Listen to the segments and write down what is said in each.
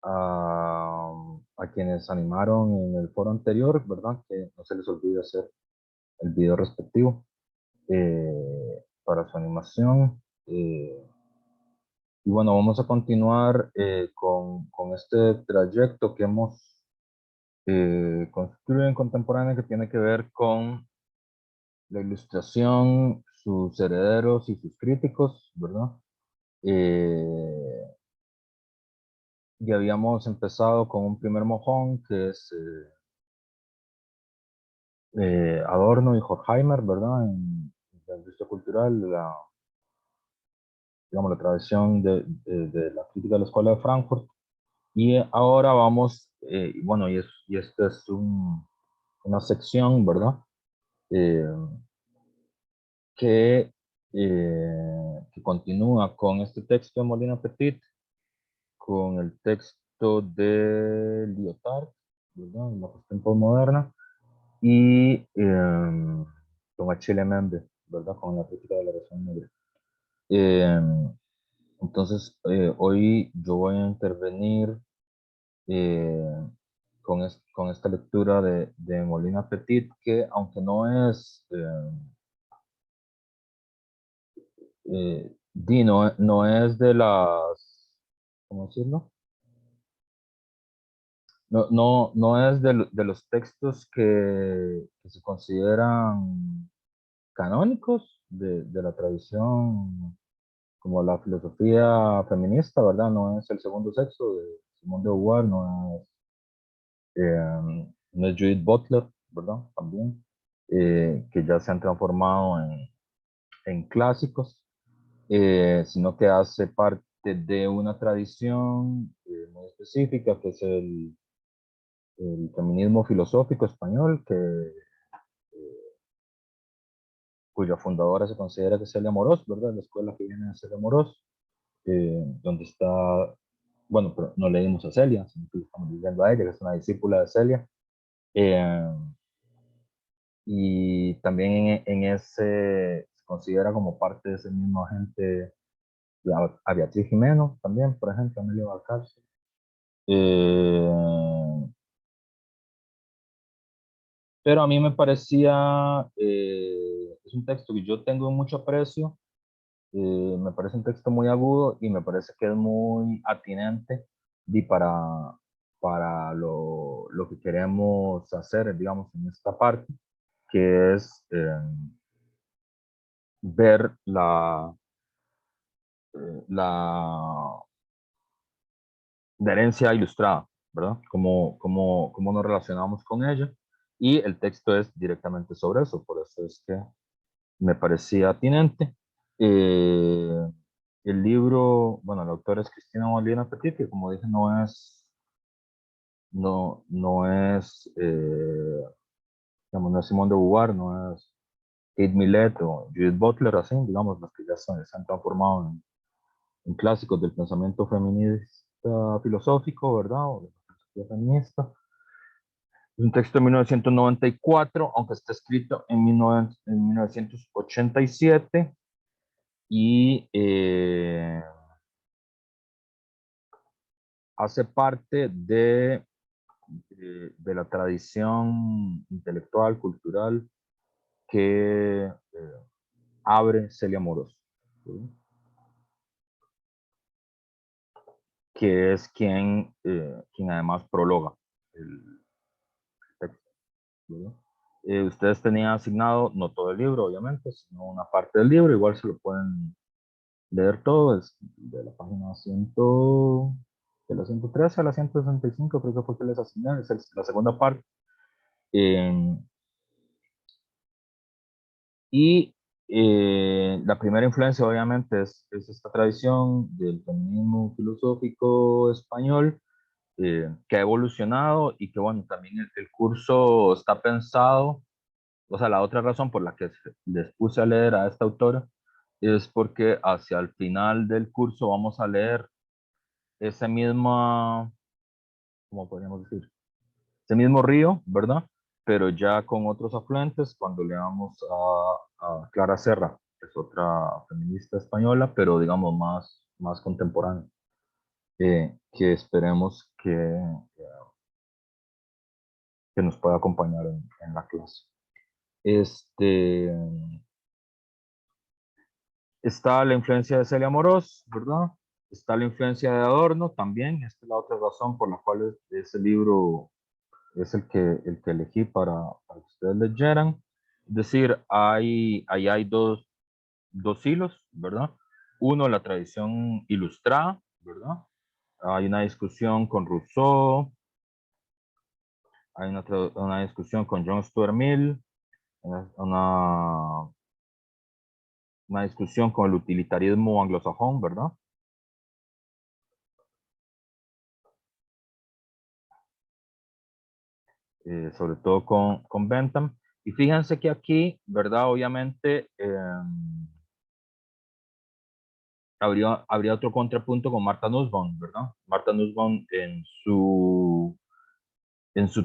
a quienes animaron en el foro anterior, ¿verdad? Que no se les olvide hacer el video respectivo para su animación. Y bueno, vamos a continuar con este trayecto que hemos construido en contemporánea, que tiene que ver con la ilustración, sus herederos y sus críticos, ¿verdad? Eh, ya habíamos empezado con un primer mojón que es Adorno y Horkheimer, ¿verdad? En la industria cultural, digamos, la tradición de la crítica de la Escuela de Frankfurt. Y ahora vamos, bueno, y esta es una sección, ¿verdad? Eh, que continúa con este texto de Molina Petit, con el texto de Lyotard, ¿verdad? La cuestión postmoderna, y con Achille Mbembe, ¿verdad? Con la crítica de la razón negra. Eh, entonces, hoy yo voy a intervenir eh, con esta lectura de Molina Petit, que aunque no es, no es de las, ¿cómo decirlo? No es de los textos que se consideran canónicos de la tradición, como la filosofía feminista, ¿verdad? No es el segundo sexo de Simone de Beauvoir, no es Judith Butler, ¿verdad? También, que ya se han transformado en clásicos, sino que hace parte de una tradición muy específica, que es el feminismo filosófico español, cuya fundadora se considera que es Celia Amorós, ¿verdad? La escuela que viene de Celia Amorós, donde está, bueno, pero no leímos a Celia, sino que le estamos diciendo a ella, que es una discípula de Celia. Eh, y también en ese se considera como parte de ese mismo agente a Beatriz Jimeno, también, por ejemplo, a Amelia Valcárcel. Eh, pero a mí me parecía, es un texto que yo tengo mucho aprecio. Me parece un texto muy agudo y me parece que es muy atinente y para lo que queremos hacer, digamos, en esta parte, que es ver la herencia ilustrada, ¿verdad? Cómo nos relacionamos con ella. Y el texto es directamente sobre eso, por eso es que me parecía atinente. Eh, el libro, bueno, la autora es Cristina Molina Petit, que como dije no es, digamos, no es Simone de Beauvoir, no es Kate Millett o Judith Butler, así, digamos, las que ya se han transformado en clásicos del pensamiento feminista filosófico, ¿verdad? O de la filosofía feminista. Es un texto de 1994, aunque está escrito en 1987, y hace parte de la tradición intelectual, cultural que abre Celia Moros, ¿sí? Que es quien además prologa el texto, ¿sí? Ustedes tenían asignado, no todo el libro, obviamente, sino una parte del libro, igual se lo pueden leer todo, es de la página 100, de la 113 a la 165, creo que fue que les asigné, es la segunda parte. Eh, y la primera influencia, obviamente, es esta tradición del feminismo filosófico español, que ha evolucionado y que, bueno, también el curso está pensado, o sea, la otra razón por la que les puse a leer a esta autora es porque hacia el final del curso vamos a leer ese mismo, ¿cómo podríamos decir? Ese mismo río, ¿verdad? Pero ya con otros afluentes, cuando leamos a Clara Serra, que es otra feminista española, pero digamos más contemporánea. que esperemos que nos pueda acompañar en la clase. Está la influencia de Celia Amorós, ¿verdad? Está la influencia de Adorno también. Esta es la otra razón por la cual ese libro es el que elegí para que ustedes leyeran. Es decir, ahí hay dos hilos, ¿verdad? Uno, la tradición ilustrada, ¿verdad? Hay una discusión con Rousseau, hay una discusión con John Stuart Mill, una, una discusión con el utilitarismo anglosajón, ¿verdad? Sobre todo con Bentham. Y fíjense que aquí, ¿verdad? Obviamente habría otro contrapunto con Martha Nussbaum, ¿verdad? Martha Nussbaum en su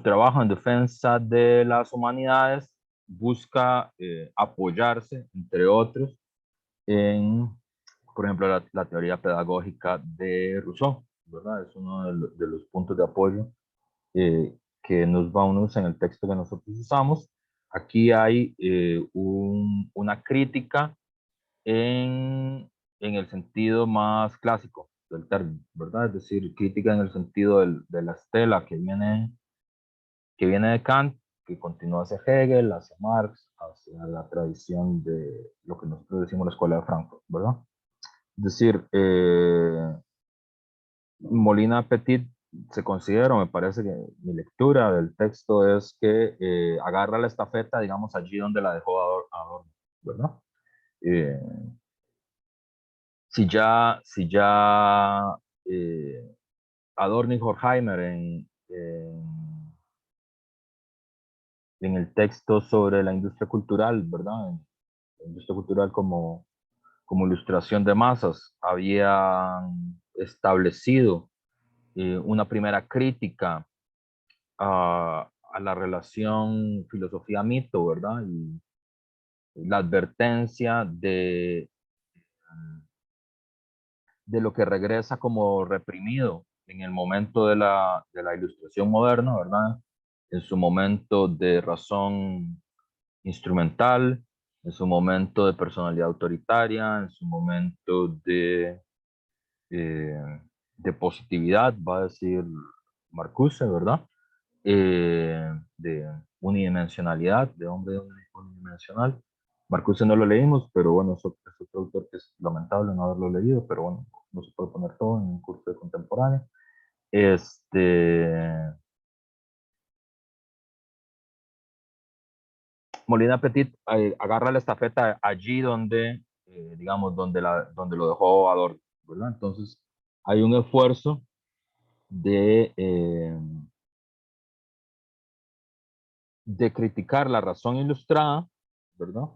trabajo en defensa de las humanidades busca apoyarse, entre otros, en, por ejemplo, la teoría pedagógica de Rousseau, ¿verdad? Es uno de los puntos de apoyo que nos va a usa en el texto que nosotros usamos. Aquí hay una crítica en el sentido más clásico del término, ¿verdad? Es decir, crítica en el sentido de la estela que viene de Kant, que continúa hacia Hegel, hacia Marx, hacia la tradición de lo que nosotros decimos la escuela de Frankfurt, ¿verdad? Es decir, Molina Petit se considera, me parece que mi lectura del texto es que agarra la estafeta, digamos, allí donde la dejó Adorno, ¿verdad? Eh, si ya Adorno y Horkheimer en el texto sobre la industria cultural, ¿verdad? La industria cultural como ilustración de masas, habían establecido una primera crítica a la relación filosofía-mito, ¿verdad? Y la advertencia de lo que regresa como reprimido en el momento de la ilustración moderna, ¿verdad? En su momento de razón instrumental, en su momento de personalidad autoritaria, en su momento eh, de positividad, va a decir Marcuse, ¿verdad? De unidimensionalidad, de hombre unidimensional. Marcuse no lo leímos, pero bueno, es otro autor que es lamentable no haberlo leído, pero bueno, no se puede poner todo en un curso de contemporáneo. Este, Molina Petit agarra la estafeta allí donde, digamos, donde lo dejó Adorno, ¿verdad? Entonces, hay un esfuerzo de criticar la razón ilustrada, ¿verdad?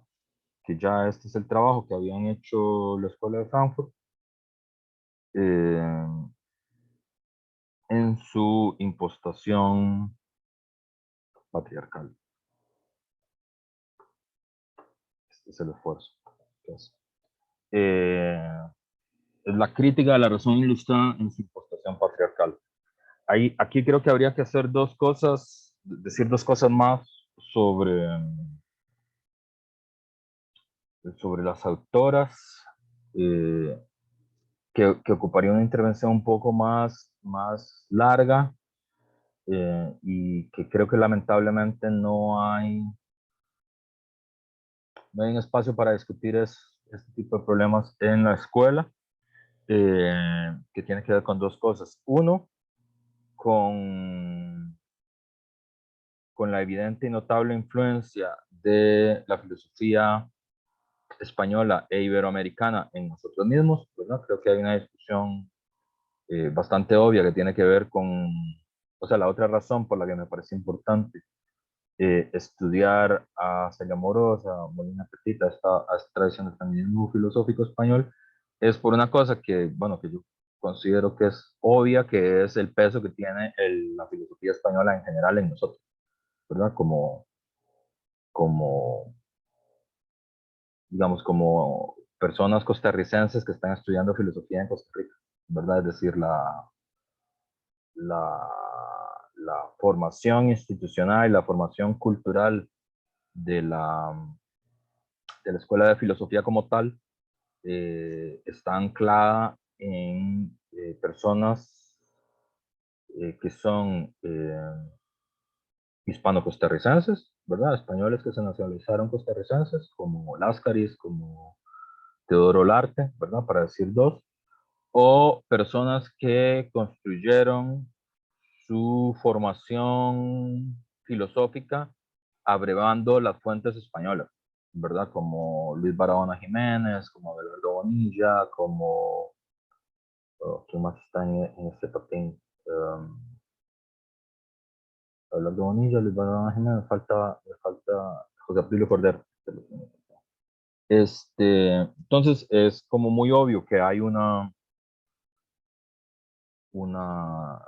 Que ya este es el trabajo que habían hecho la Escuela de Frankfurt, eh, en su impostación patriarcal. Este es el esfuerzo que hace. Es la crítica de la razón ilustrada en su impostación patriarcal. Aquí creo que habría que hacer dos cosas, decir dos cosas más sobre las autoras, eh, que ocuparía una intervención un poco más larga, y que creo que lamentablemente no hay un espacio para discutir este tipo de problemas en la escuela, que tiene que ver con dos cosas. Uno, con, con la evidente y notable influencia de la filosofía española e iberoamericana en nosotros mismos, ¿verdad? Creo que hay una discusión bastante obvia que tiene que ver o sea, la otra razón por la que me parece importante estudiar a Celia Amorós, a Molina Petita, a esta tradición del feminismo filosófico español, es por una cosa que, bueno, que yo considero que es obvia, que es el peso que tiene la filosofía española en general en nosotros, ¿verdad? Como, digamos, como personas costarricenses que están estudiando filosofía en Costa Rica, ¿verdad? Es decir, la, la formación institucional y la formación cultural de de la Escuela de Filosofía como tal está anclada en personas que son hispano-costarricenses, ¿verdad? Españoles que se nacionalizaron costarricenses, como Láscaris, como Teodoro Larte, ¿verdad? Para decir dos, o personas que construyeron su formación filosófica abrevando las fuentes españolas, ¿verdad? Como Luis Barahona Jiménez, como Abelardo Bonilla, como, ¿quién más está en este papel? Abelardo Bonilla, Luis Barahona Jiménez, me falta José Abdulio Cordero. Entonces es como muy obvio que hay una, una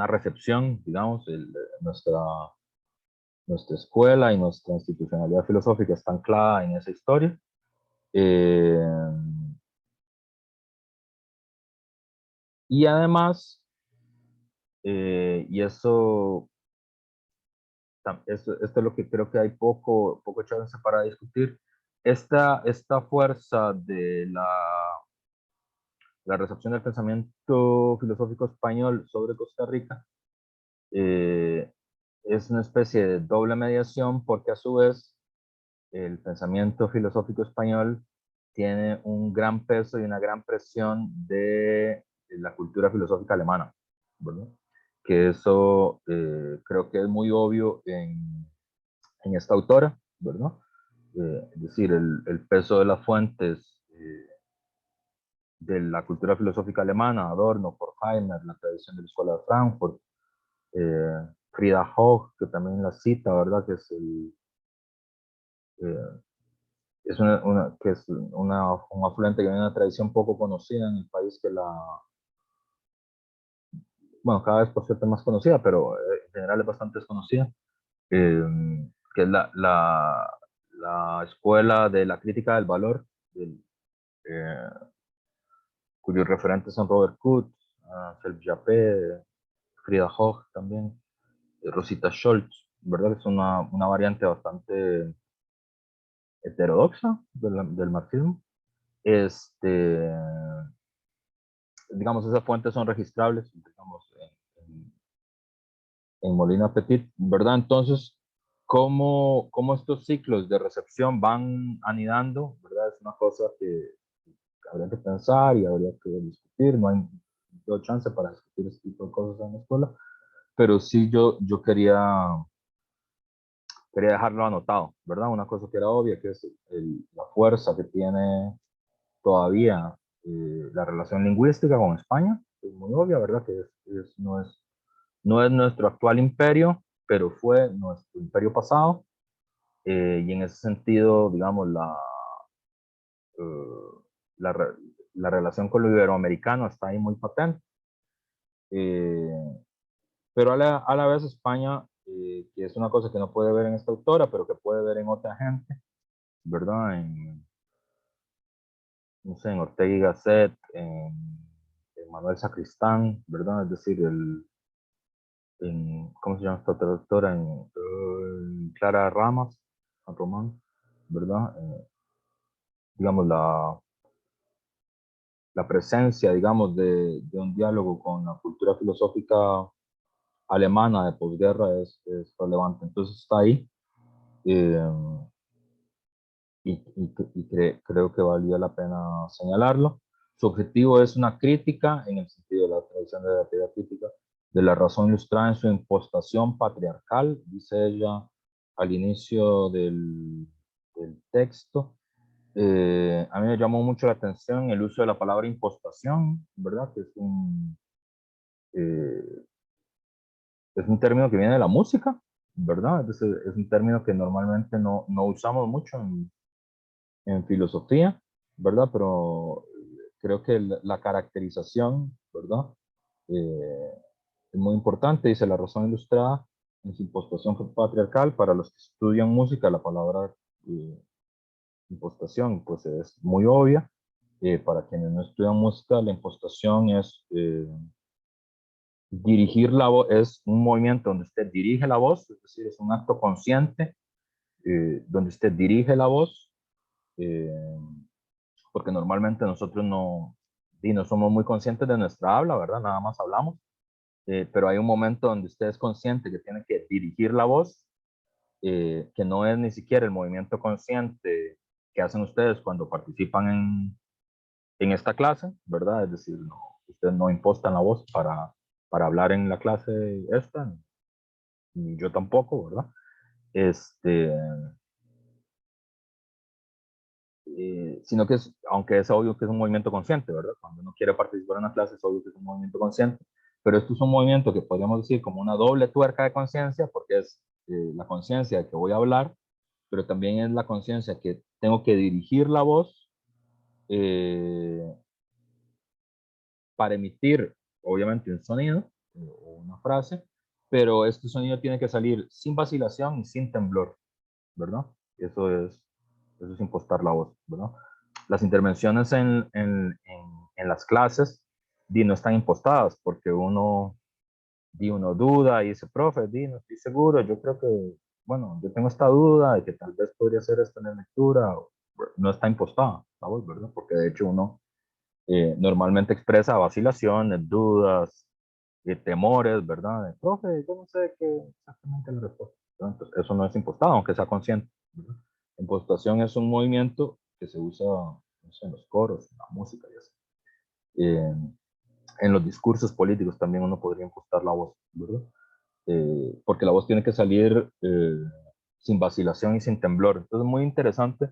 recepción, digamos, nuestra, nuestra escuela y nuestra institucionalidad filosófica está anclada en esa historia. Eh, y además, y esto es lo que creo que hay poco chance para discutir, esta fuerza de la recepción del pensamiento filosófico español sobre Costa Rica eh, es una especie de doble mediación porque a su vez el pensamiento filosófico español tiene un gran peso y una gran presión de la cultura filosófica alemana, ¿verdad? Que eso creo que es muy obvio en esta autora, ¿verdad? Es decir, el peso de las fuentes de la cultura filosófica alemana, Adorno, Horkheimer, la tradición de la Escuela de Frankfurt, Frida Hoch, que también la cita, ¿verdad? Que es eh, que es un afluente que viene de una tradición poco conocida en el país bueno, cada vez por cierto es más conocida, pero en general es bastante desconocida, eh, que es la escuela de la crítica del valor, eh, cuyos referentes son Robert Kuhn, Self Japet, Frida Hoch también, Rosita Scholz, ¿verdad? Es una variante bastante heterodoxa del marxismo. Digamos, esas fuentes son registrables, digamos, en Molina Petit, ¿verdad? Entonces, ¿cómo estos ciclos de recepción van anidando, ¿verdad? Es una cosa que habría que pensar y habría que discutir, no hay chance para discutir este tipo de cosas en la escuela, pero sí yo quería dejarlo anotado, ¿verdad? Una cosa que era obvia, que es la fuerza que tiene todavía la relación lingüística con España, es muy obvia, ¿verdad? Que no es nuestro actual imperio, pero fue nuestro imperio pasado, y en ese sentido, digamos, eh, la, la relación con lo iberoamericano está ahí muy patente, eh, pero a la vez España, que es una cosa que no puede ver en esta autora, pero que puede ver en otra gente, ¿verdad? No sé, en Ortega y Gasset, en Manuel Sacristán, ¿verdad? Es decir, ¿cómo se llama esta otra doctora? En Clara Ramas, San Román, ¿verdad? Digamos, la presencia, digamos, de un diálogo con la cultura filosófica alemana de posguerra es relevante. Entonces está ahí, eh, creo que valía la pena señalarlo. Su objetivo es una crítica, en el sentido de la tradición de la teoría crítica, de la razón ilustrada en su impostación patriarcal, dice ella al inicio del texto. A mí me llamó mucho la atención el uso de la palabra impostación, ¿verdad? Que eh, es un término que viene de la música, ¿verdad? Es un término que normalmente no usamos mucho en filosofía, ¿verdad? Pero creo que la caracterización, ¿verdad? Eh, es muy importante, dice la razón ilustrada en su impostación patriarcal. Para los que estudian música, la palabra impostación pues es muy obvia. Para quienes no estudian música, la impostación es dirigir la voz, es un movimiento donde usted dirige la voz, es decir, es un acto consciente donde usted dirige la voz, eh, porque normalmente nosotros no somos muy conscientes de nuestra habla, ¿verdad? Nada más hablamos, pero hay un momento donde usted es consciente que tiene que dirigir la voz, que no es ni siquiera el movimiento consciente que hacen ustedes cuando participan en esta clase, ¿verdad? Es decir, no, ustedes no impostan la voz para hablar en la clase esta, ni yo tampoco, ¿verdad? Este, sino que es, aunque es obvio que es un movimiento consciente, ¿verdad? Cuando uno quiere participar en una clase es obvio que es un movimiento consciente, pero esto es un movimiento que podríamos decir como una doble tuerca de conciencia, porque es la conciencia de que voy a hablar, pero también es la conciencia que tengo que dirigir la voz eh, para emitir, obviamente, un sonido o una frase, pero este sonido tiene que salir sin vacilación y sin temblor, ¿verdad? Eso es impostar la voz, ¿verdad? Las intervenciones en las clases no están impostadas porque uno duda y dice, profe, no estoy seguro, yo creo que, bueno, yo tengo esta duda de que tal vez podría ser esta en la lectura, no está impostada la voz, ¿verdad? Porque de hecho uno normalmente expresa vacilaciones, dudas, temores, ¿verdad? De, profe, yo no sé qué exactamente la respuesta. Entonces, eso no es impostado, aunque sea consciente, ¿verdad? Impostación es un movimiento que se usa, no sé, en los coros, en la música y así. Eh, en los discursos políticos también uno podría impostar la voz, ¿verdad? Porque la voz tiene que salir sin vacilación y sin temblor. Entonces, muy interesante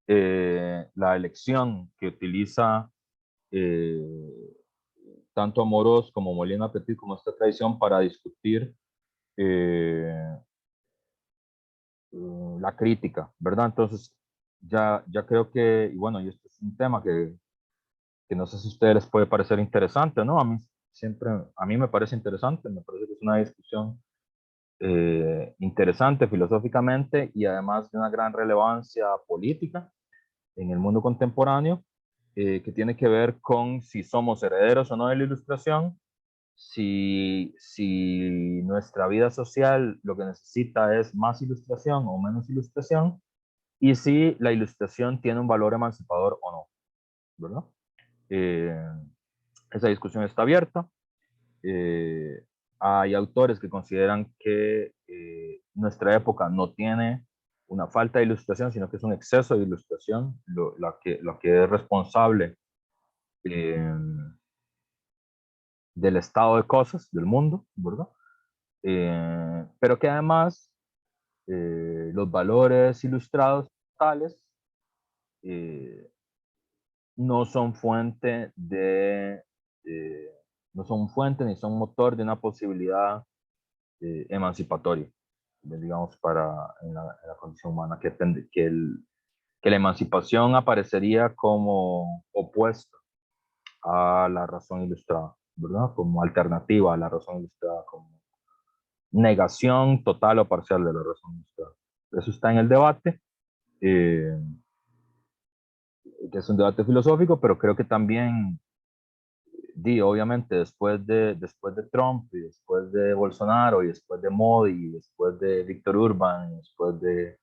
la elección que utiliza eh, tanto Amorós como Molina Petit, como esta tradición para discutir eh, la crítica, ¿verdad? Entonces, ya creo que, y bueno, y este es un tema que no sé si a ustedes les puede parecer interesante, ¿no? A mí me parece interesante, me parece que es una discusión interesante filosóficamente y además de una gran relevancia política en el mundo contemporáneo, que tiene que ver con si somos herederos o no de la ilustración, si nuestra vida social lo que necesita es más ilustración o menos ilustración, y si la ilustración tiene un valor emancipador o no, ¿verdad? Eh, esa discusión está abierta. Eh, hay autores que consideran que nuestra época no tiene una falta de ilustración, sino que es un exceso de ilustración, lo que es responsable eh, del estado de cosas del mundo, ¿verdad? Pero que además los valores ilustrados tales eh, no son fuente eh, no son fuente ni son motor de una posibilidad emancipatoria, digamos, en la condición humana, que la emancipación aparecería como opuesto a la razón ilustrada, ¿verdad? Como alternativa a la razón ilustrada, como negación total o parcial de la razón ilustrada. Eso está en el debate, eh, que es un debate filosófico, pero creo que también, obviamente, después de Trump, y después de Bolsonaro, y después de Modi, y después de Víctor Urban, y después de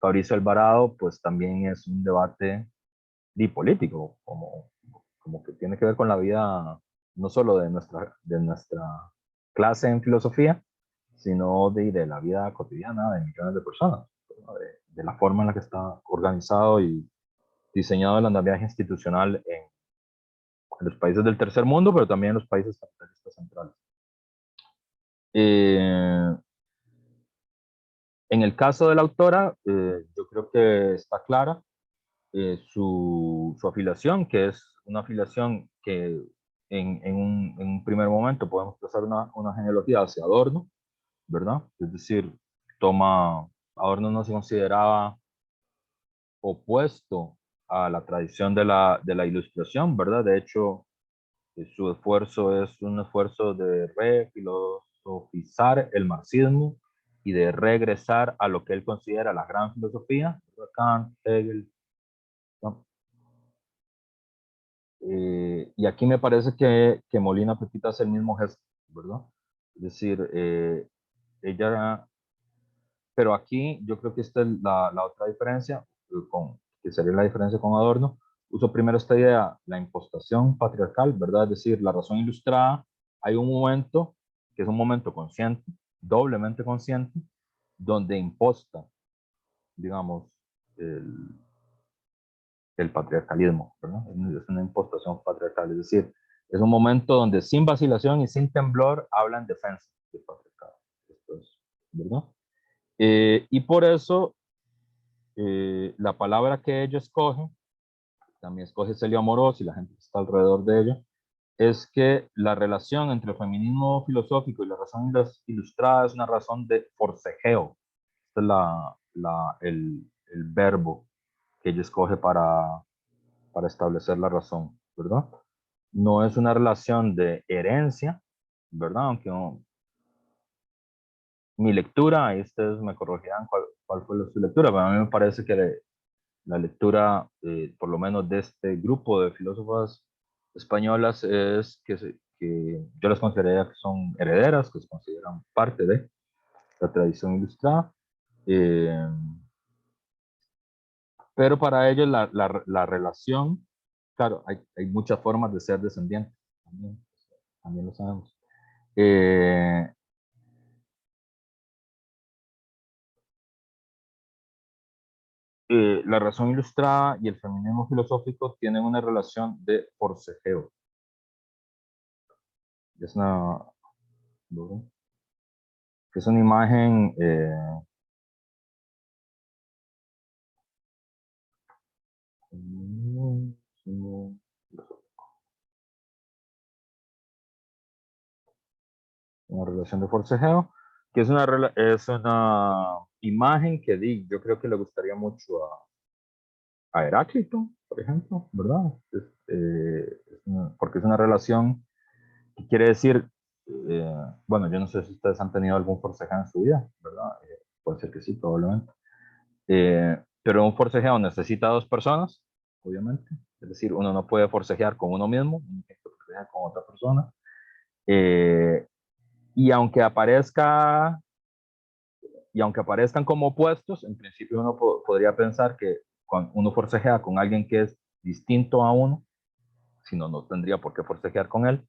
Fabricio Alvarado, pues también es un debate político, como que tiene que ver con la vida no solo de nuestra clase en filosofía, sino de la vida cotidiana de millones de personas, ¿no? De la forma en la que está organizado y diseñado el andamiaje institucional en los países del tercer mundo, pero también en los países capitalistas centrales. Eh, en el caso de la autora, yo creo que está clara su afiliación, que es una afiliación que en un primer momento podemos trazar una genealogía hacia Adorno, ¿verdad? Es decir, Adorno no se consideraba opuesto a la tradición de la ilustración, ¿verdad? De hecho, su esfuerzo es un esfuerzo de refilosofizar el marxismo y de regresar a lo que él considera la gran filosofía, Kant, Hegel, ¿no? Y aquí me parece que Molina Petit hace el mismo gesto, ¿verdad? Es decir, ella, pero aquí yo creo que esta es la otra diferencia, que sería la diferencia con Adorno. Uso primero esta idea, la impostación patriarcal, ¿verdad? Es decir, la razón ilustrada, hay un momento que es un momento consciente, doblemente consciente, donde imposta, digamos, el, el patriarcalismo, ¿verdad? Es una impostación patriarcal, es decir, es un momento donde sin vacilación y sin temblor habla en defensa del patriarcado. Esto es, ¿verdad? Y por eso la palabra que ella escoge, también escoge Celia Amorós y la gente que está alrededor de ella, es que la relación entre el feminismo filosófico y la razón ilustrada es una razón de forcejeo. Este es el verbo que ella escoge para establecer la razón, ¿verdad? No es una relación de herencia, ¿verdad? Aunque mi lectura, ahí ustedes me corregirán cuál fue su lectura, pero a mí me parece que la lectura, por lo menos de este grupo de filósofas españolas, es que yo las consideraría que son herederas, que se consideran parte de la tradición ilustrada, eh, pero para ellos la relación, claro, hay muchas formas de ser descendiente, también lo sabemos. Eh, la razón ilustrada y el feminismo filosófico tienen una relación de forcejeo. Es una, es una imagen, una relación de forcejeo, que es una imagen que yo creo que le gustaría mucho a Heráclito, por ejemplo, ¿verdad? Porque es una relación que quiere decir, eh, bueno, yo no sé si ustedes han tenido algún forcejeo en su vida, ¿verdad? Puede ser que sí, probablemente. Pero un forcejeo necesita dos personas, obviamente. Es decir, uno no puede forcejear con uno mismo, uno tiene que forcejear con otra persona. Eh, y aunque aparezca y aunque aparezcan como opuestos, en principio uno podría pensar que cuando uno forcejea con alguien que es distinto a uno, si no, no tendría por qué forcejear con él.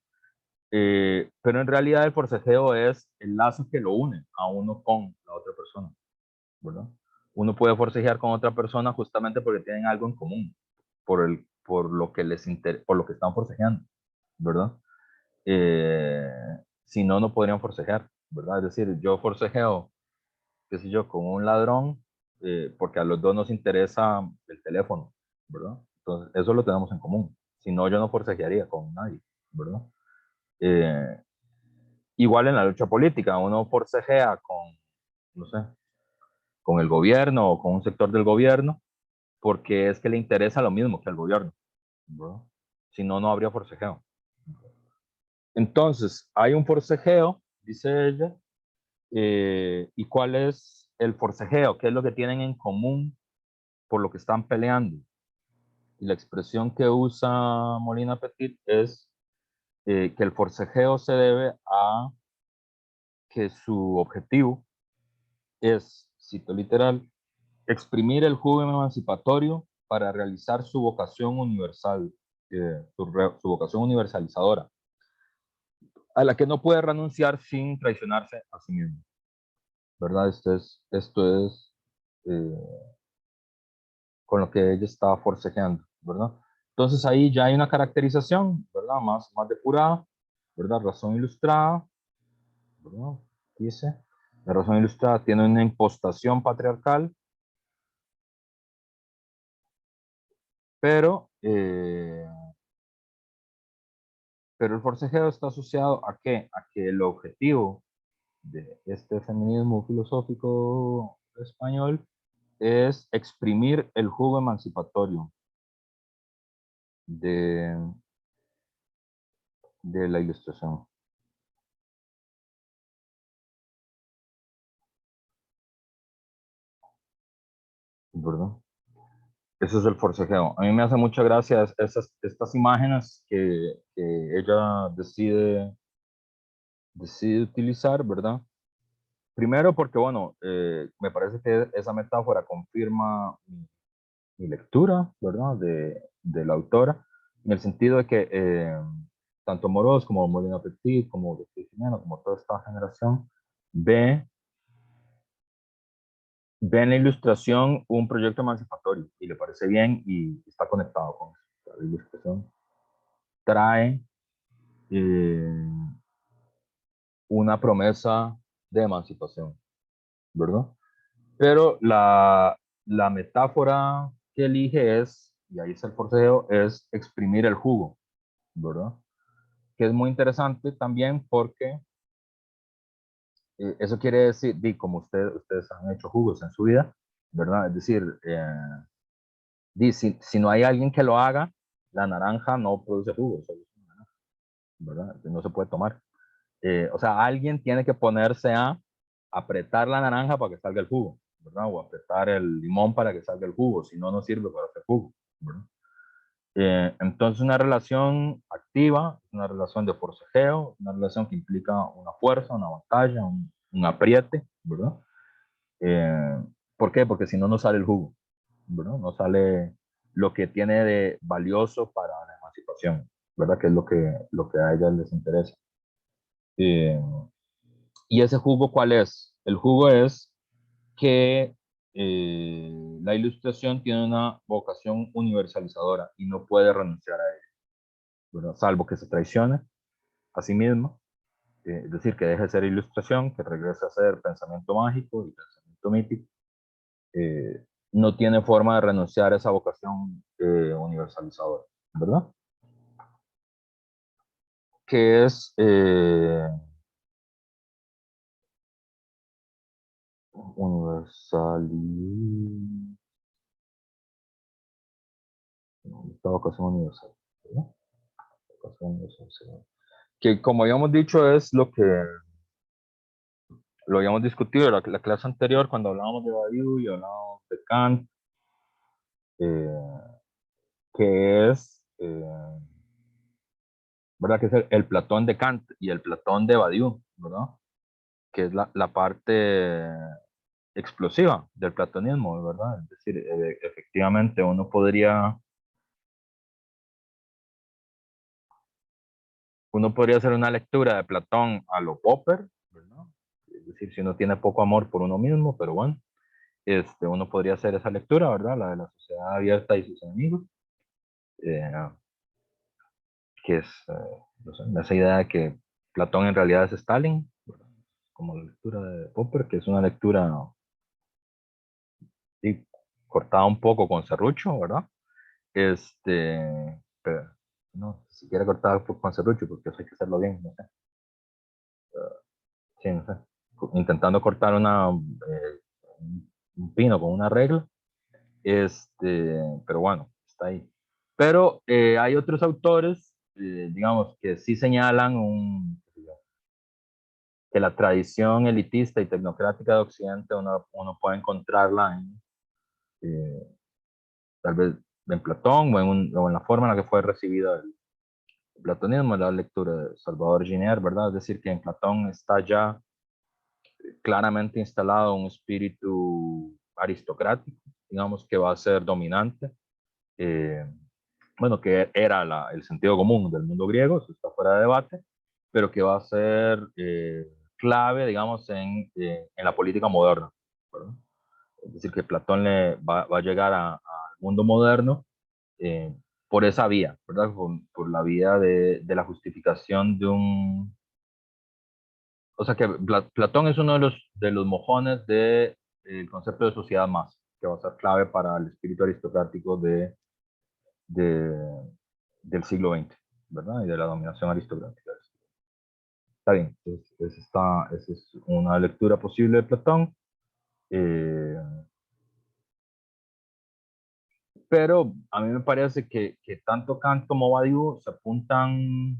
Pero en realidad el forcejeo es el lazo que lo une a uno con la otra persona, ¿verdad? Uno puede forcejear con otra persona justamente porque tienen algo en común, por lo que por lo que están forcejeando, ¿verdad? Eh, si no, no podrían forcejear, ¿verdad? Es decir, yo forcejeo, qué sé yo, con un ladrón, porque a los dos nos interesa el teléfono, ¿verdad? Entonces, eso lo tenemos en común. Si no, yo no forcejearía con nadie, ¿verdad? Eh, igual en la lucha política, uno forcejea con, no sé, con el gobierno o con un sector del gobierno, porque es que le interesa lo mismo que al gobierno, ¿verdad? Si no, no habría forcejeo. Entonces, hay un forcejeo, dice ella, ¿y cuál es el forcejeo? ¿Qué es lo que tienen en común por lo que están peleando? Y la expresión que usa Molina Petit es que el forcejeo se debe a que su objetivo es, cito literal, exprimir el jugo emancipatorio para realizar su vocación universal, su vocación universalizadora, a la que no puede renunciar sin traicionarse a sí mismo, ¿verdad? Esto es con lo que ella estaba forcejeando, ¿verdad? Entonces ahí ya hay una caracterización, ¿verdad? Más depurada, ¿verdad? Razón ilustrada, ¿verdad? Dice, la razón ilustrada tiene una impostación patriarcal, pero, eh, pero el forcejeo está asociado ¿a qué? A que el objetivo de este feminismo filosófico español es exprimir el jugo emancipatorio de, de la ilustración, ¿verdad? Eso es el forcejeo. A mí me hace mucha gracia estas imágenes que ella decide utilizar, ¿verdad? Primero porque, bueno, me parece que esa metáfora confirma mi lectura, ¿verdad? De la autora, en el sentido de que tanto Moros como Molina Petit, como de Jimeno, como toda esta generación, ve, ve en la ilustración un proyecto emancipatorio y le parece bien y está conectado con eso. La ilustración trae eh, una promesa de emancipación, ¿verdad? Pero la metáfora que elige es, y ahí está el forcejeo, es exprimir el jugo, ¿verdad? Que es muy interesante también porque eso quiere decir, como ustedes han hecho jugos en su vida, ¿verdad? Es decir, si no hay alguien que lo haga, la naranja no produce jugo, ¿verdad? No se puede tomar. O sea, alguien tiene que ponerse a apretar la naranja para que salga el jugo, ¿verdad? O apretar el limón para que salga el jugo, si no, no sirve para hacer jugo, ¿verdad? Entonces, una relación activa, una relación de forcejeo, una relación que implica una fuerza, una batalla, un apriete, ¿verdad? Eh, ¿Por qué? Porque si no, no sale el jugo, ¿verdad? No sale lo que tiene de valioso para la emancipación, ¿verdad? Que es lo que a ellas les interesa. Eh, ¿Y ese jugo cuál es? El jugo es que la ilustración tiene una vocación universalizadora y no puede renunciar a ella, ¿verdad? Salvo que se traicione a sí mismo, es decir, que deje de ser ilustración, que regrese a ser pensamiento mágico y pensamiento mítico. No tiene forma de renunciar a esa vocación universalizadora, ¿verdad? Que es universal, esta vocación universal, ¿verdad? Vocación universal, sí. Que como habíamos dicho es lo que lo habíamos discutido en la clase anterior cuando hablábamos de Badiou y hablábamos de Kant, eh, que es, ¿verdad? Que es el Platón de Kant y el Platón de Badiou, ¿verdad? Que es la parte explosiva del platonismo, ¿verdad? Es decir, efectivamente uno podría hacer una lectura de Platón a lo Popper, ¿verdad? Es decir, si uno tiene poco amor por uno mismo, pero bueno, uno podría hacer esa lectura, ¿verdad? La de la sociedad abierta y sus enemigos, eh, que es, no sé, esa idea de que Platón en realidad es Stalin, ¿verdad? Como la lectura de Popper, que es una lectura sí, cortada un poco con serrucho, ¿verdad? Pero, no, si quiere cortar con serrucho, porque eso hay que hacerlo bien, no sé. Sí, no sé. Intentando cortar un pino con una regla, pero bueno, está ahí. Pero hay otros autores, digamos, que sí señalan que la tradición elitista y tecnocrática de Occidente uno puede encontrarla eh, tal vez en Platón o en la forma en la que fue recibida el platonismo, la lectura de Salvador Giner, ¿verdad? Es decir, que en Platón está ya claramente instalado un espíritu aristocrático, digamos, que va a ser dominante. Eh, bueno, que era el sentido común del mundo griego, eso está fuera de debate, pero que va a ser clave, digamos, en la política moderna, ¿verdad? Es decir, que Platón va a llegar al mundo moderno eh, por esa vía, ¿verdad? Por la vía de la justificación o sea que Platón es uno de los mojones del concepto de sociedad más, que va a ser clave para el espíritu aristocrático de, del siglo XX, ¿verdad? Y de la dominación aristocrática. Está bien, entonces esa es una lectura posible de Platón, eh, pero a mí me parece que tanto Kant como Badiou se apuntan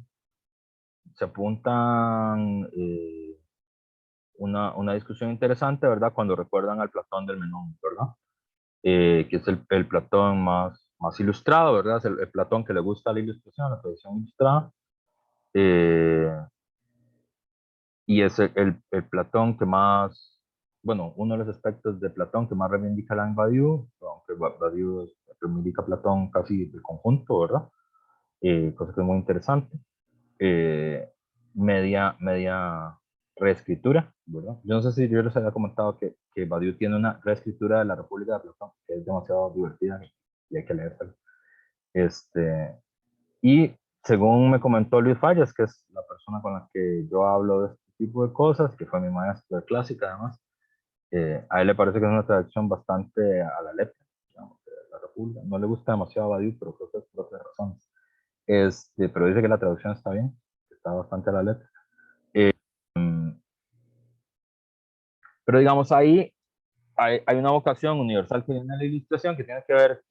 una discusión interesante, ¿verdad? Cuando recuerdan al Platón del Menón, ¿verdad? que es el Platón más ilustrado, ¿verdad? Es el Platón que le gusta la ilustración, la tradición ilustrada. Eh, y es el Platón que más, bueno, uno de los aspectos de Platón que más reivindica Alain Badiou, aunque Badiou reivindica a Platón casi del conjunto, ¿verdad? Cosa que es muy interesante. Eh, media reescritura, ¿verdad? Yo no sé si yo les había comentado que Badiou tiene una reescritura de la República de Platón, que es demasiado divertida y hay que leérsela. Y según me comentó Luis Fallas, que es la persona con la que yo hablo de este tipo de cosas, que fue mi maestro de clásica además, a él le parece que es una traducción bastante a la letra, digamos, de la República. No le gusta demasiado a Badiou, pero creo que es por otras razones. Pero dice que la traducción está bien, que está bastante a la letra. Mm, pero digamos, ahí hay una vocación universal que viene en la ilustración que tiene que ver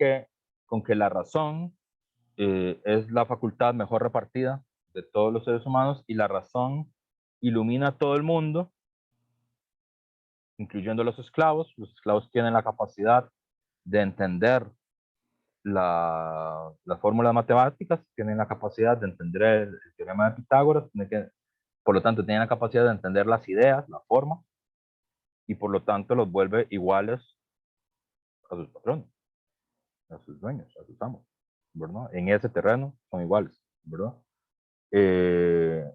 con que la razón es la facultad mejor repartida de todos los seres humanos y la razón ilumina a todo el mundo, incluyendo a los esclavos. Los esclavos tienen la capacidad de entender las fórmulas matemáticas, tienen la capacidad de entender el teorema de Pitágoras, por lo tanto tienen la capacidad de entender las ideas, la forma, y por lo tanto los vuelve iguales a sus patrones, a sus dueños, a sus amos, ¿verdad? En ese terreno son iguales, ¿verdad?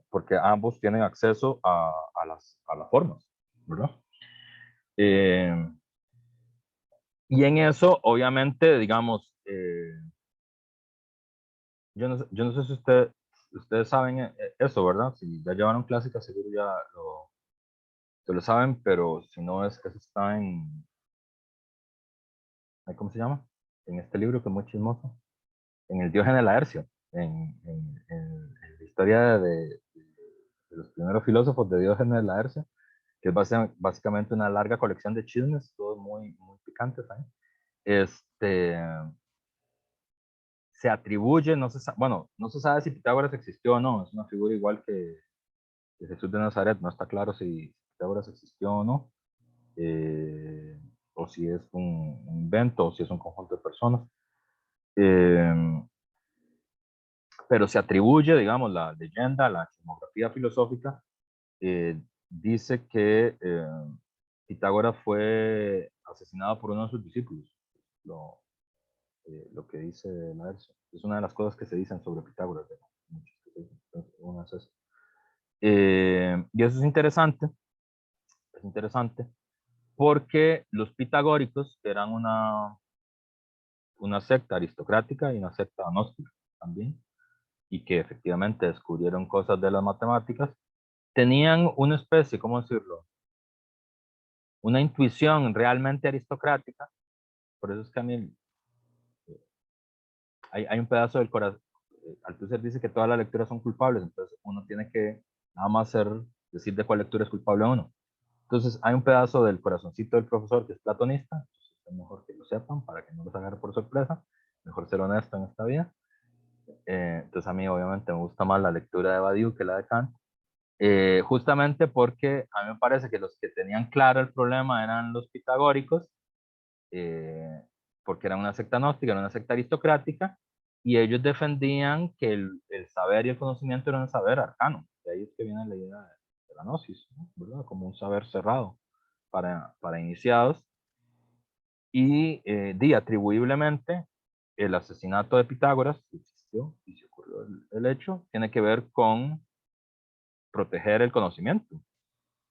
Porque ambos tienen acceso a las formas, ¿verdad? Eh, y en eso, obviamente, digamos, yo no sé si ustedes saben eso, ¿verdad? Si ya llevaron clásica, seguro ya se lo saben, pero si no, eso está ¿cómo se llama? En este libro que es muy chismoso, en el Diógenes Laercio, en la historia de los primeros filósofos de Diógenes Laercio, que es básicamente una larga colección de chismes, todos muy picantes ahí. Este, Se atribuye, bueno, no se sabe si Pitágoras existió o no, es una figura igual que Jesús de Nazaret, no está claro si Pitágoras existió o no, o si es un invento, o si es un conjunto de personas. Eh, pero se atribuye, digamos, la leyenda, la cosmografía filosófica, dice que Pitágoras fue asesinado por uno de sus discípulos. Lo, lo que dice Laercio. Es una de las cosas que se dicen sobre Pitágoras. Una es eso. Y eso es interesante porque los pitagóricos eran una secta aristocrática y una secta gnóstica también, y que efectivamente descubrieron cosas de las matemáticas, tenían una especie, ¿cómo decirlo? Una intuición realmente aristocrática. Por eso es que a mí hay un pedazo del corazón. Althusser dice que todas las lecturas son culpables, entonces uno tiene que nada más decir de cuál lectura es culpable uno. Entonces hay un pedazo del corazoncito del profesor que es platonista, es mejor que lo sepan para que no los agarre por sorpresa, mejor ser honesto en esta vida. Entonces a mí obviamente me gusta más la lectura de Badiou que la de Kant, justamente porque a mí me parece que los que tenían claro el problema eran los pitagóricos, eh, porque era una secta gnóstica, era una secta aristocrática, y ellos defendían que el saber y el conocimiento era un saber arcano. De ahí es que viene la idea de la gnosis, ¿no? ¿Verdad? Como un saber cerrado para iniciados. Y atribuiblemente, el asesinato de Pitágoras, que existió y se ocurrió el hecho, tiene que ver con proteger el conocimiento,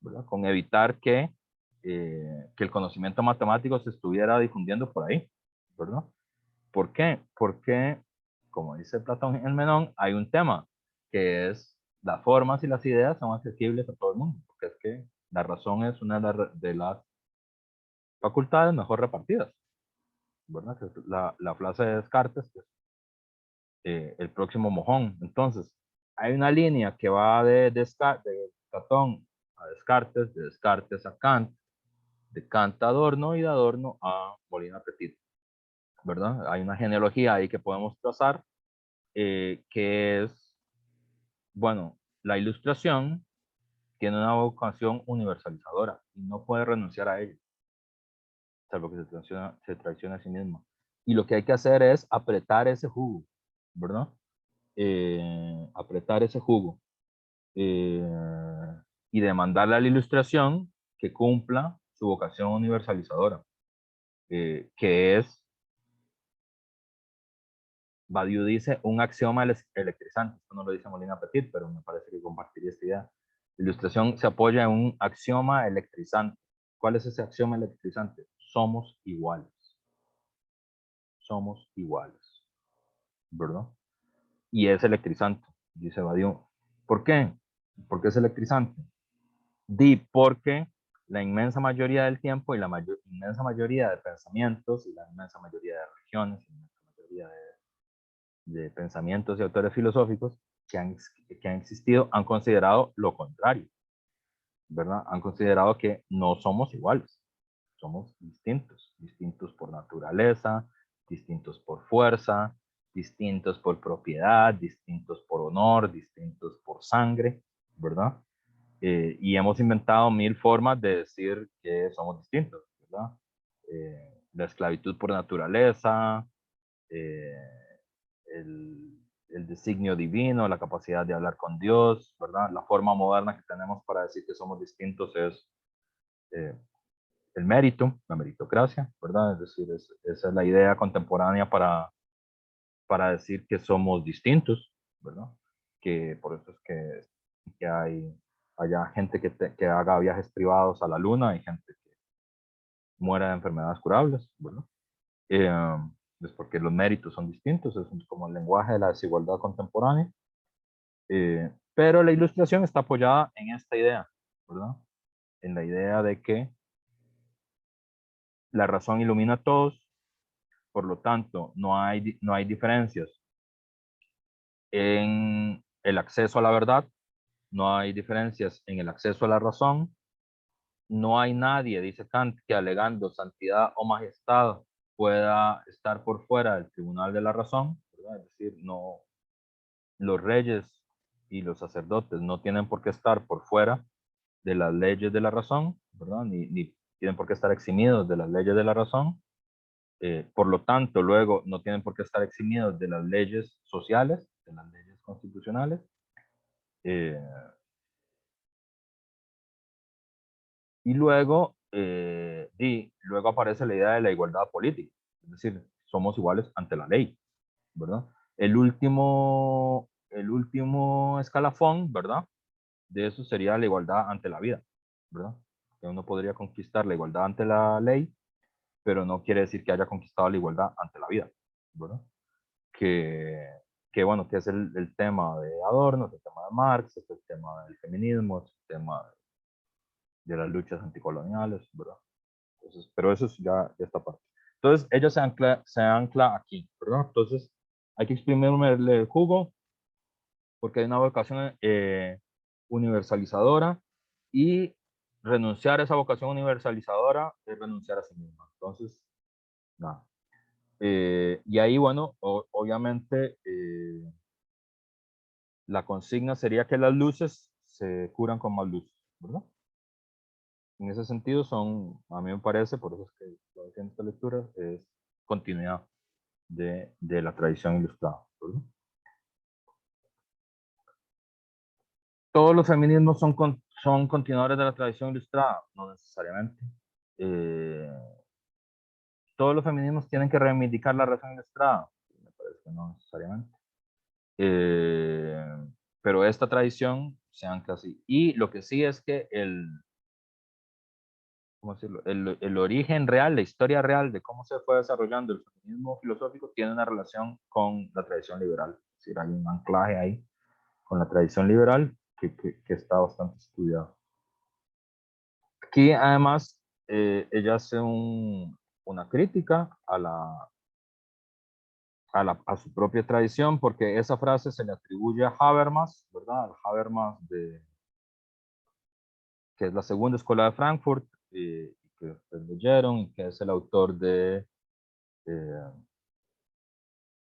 ¿verdad? Con evitar que el conocimiento matemático se estuviera difundiendo por ahí, ¿verdad? ¿Por qué? Porque, como dice Platón en el Menón, hay un tema que es las formas y las ideas son accesibles a todo el mundo, porque es que la razón es una de las facultades mejor repartidas, ¿verdad? Que es la frase de Descartes, que es el próximo mojón. Entonces, hay una línea que va de Platón a Descartes, de Descartes a Kant, de Kant a Adorno y de Adorno a Molina Petit, ¿verdad? Hay una genealogía ahí que podemos trazar, que es, bueno, la ilustración tiene una vocación universalizadora y no puede renunciar a ella. salvo que se traicione a sí misma. Y lo que hay que hacer es apretar ese jugo, ¿verdad? Apretar ese jugo y demandarle a la ilustración que cumpla su vocación universalizadora, que es, Badiou dice, un axioma electrizante. Esto no lo dice Molina Petit, pero me parece que compartiría esta idea. La ilustración se apoya en un axioma electrizante. ¿Cuál es ese axioma electrizante? Somos iguales. Somos iguales, ¿verdad? Y es electrizante, dice Badiou. ¿Por qué? ¿Por qué es electrizante? Porque la inmensa mayoría del tiempo y la inmensa mayoría de pensamientos y la inmensa mayoría de regiones y la inmensa mayoría de pensamientos y autores filosóficos que han existido han considerado lo contrario, ¿verdad? Han considerado que no somos iguales, somos distintos, distintos por naturaleza, distintos por fuerza, distintos por propiedad, distintos por honor, distintos por sangre, ¿verdad? Y hemos inventado mil formas de decir que somos distintos, ¿verdad? La esclavitud por naturaleza, eh, el designio divino, la capacidad de hablar con Dios, ¿verdad? La forma moderna que tenemos para decir que somos distintos es eh, el mérito, la meritocracia, ¿verdad? Es decir, esa es la idea contemporánea para decir que somos distintos, ¿verdad? Que por eso es que haya gente que haga viajes privados a la luna y gente que muera de enfermedades curables, ¿verdad? Es porque los méritos son distintos, es como el lenguaje de la desigualdad contemporánea. Pero la ilustración está apoyada en esta idea, ¿verdad? En la idea de que la razón ilumina a todos, por lo tanto, no hay diferencias en el acceso a la verdad, no hay diferencias en el acceso a la razón, no hay nadie, dice Kant, que alegando santidad o majestad pueda estar por fuera del tribunal de la razón, ¿verdad? Es decir, no, los reyes y los sacerdotes no tienen por qué estar por fuera de las leyes de la razón, ¿verdad? Ni tienen por qué estar eximidos de las leyes de la razón. Por lo tanto, luego no tienen por qué estar eximidos de las leyes sociales, de las leyes constitucionales. Eh, y luego aparece la idea de la igualdad política, es decir, somos iguales ante la ley, ¿verdad? El último escalafón, ¿verdad? De eso sería la igualdad ante la vida, ¿verdad? Que uno podría conquistar la igualdad ante la ley, pero no quiere decir que haya conquistado la igualdad ante la vida, ¿verdad? Que, bueno, que es el tema de Adorno, es el tema de Marx, es el tema del feminismo, es el tema de las luchas anticoloniales, ¿verdad? Entonces, pero eso es ya esta parte. Entonces, ella se ancla aquí, ¿verdad? Entonces, hay que exprimirle el jugo porque hay una vocación universalizadora y renunciar a esa vocación universalizadora es renunciar a sí misma. Entonces, nada. Y ahí, bueno, obviamente la consigna sería que las luces se curan con más luz, ¿verdad? En ese sentido a mí me parece, por eso es que lo decía en esta lectura, es continuidad de la tradición ilustrada, ¿verdad? Todos los feminismos son continuadores de la tradición ilustrada, no necesariamente. Eh, todos los feminismos tienen que reivindicar la razón ilustrada, me parece que no necesariamente. Eh, pero esta tradición se ancla así. Y lo que sí es que ¿cómo decirlo? El origen real, la historia real de cómo se fue desarrollando el feminismo filosófico tiene una relación con la tradición liberal. Es decir, hay un anclaje ahí con la tradición liberal que está bastante estudiado. Aquí, además, ella hace una crítica a su propia tradición, porque esa frase se le atribuye a Habermas, ¿verdad? Al Habermas que es la segunda escuela de Frankfurt, que ustedes leyeron, y que es el autor de eh,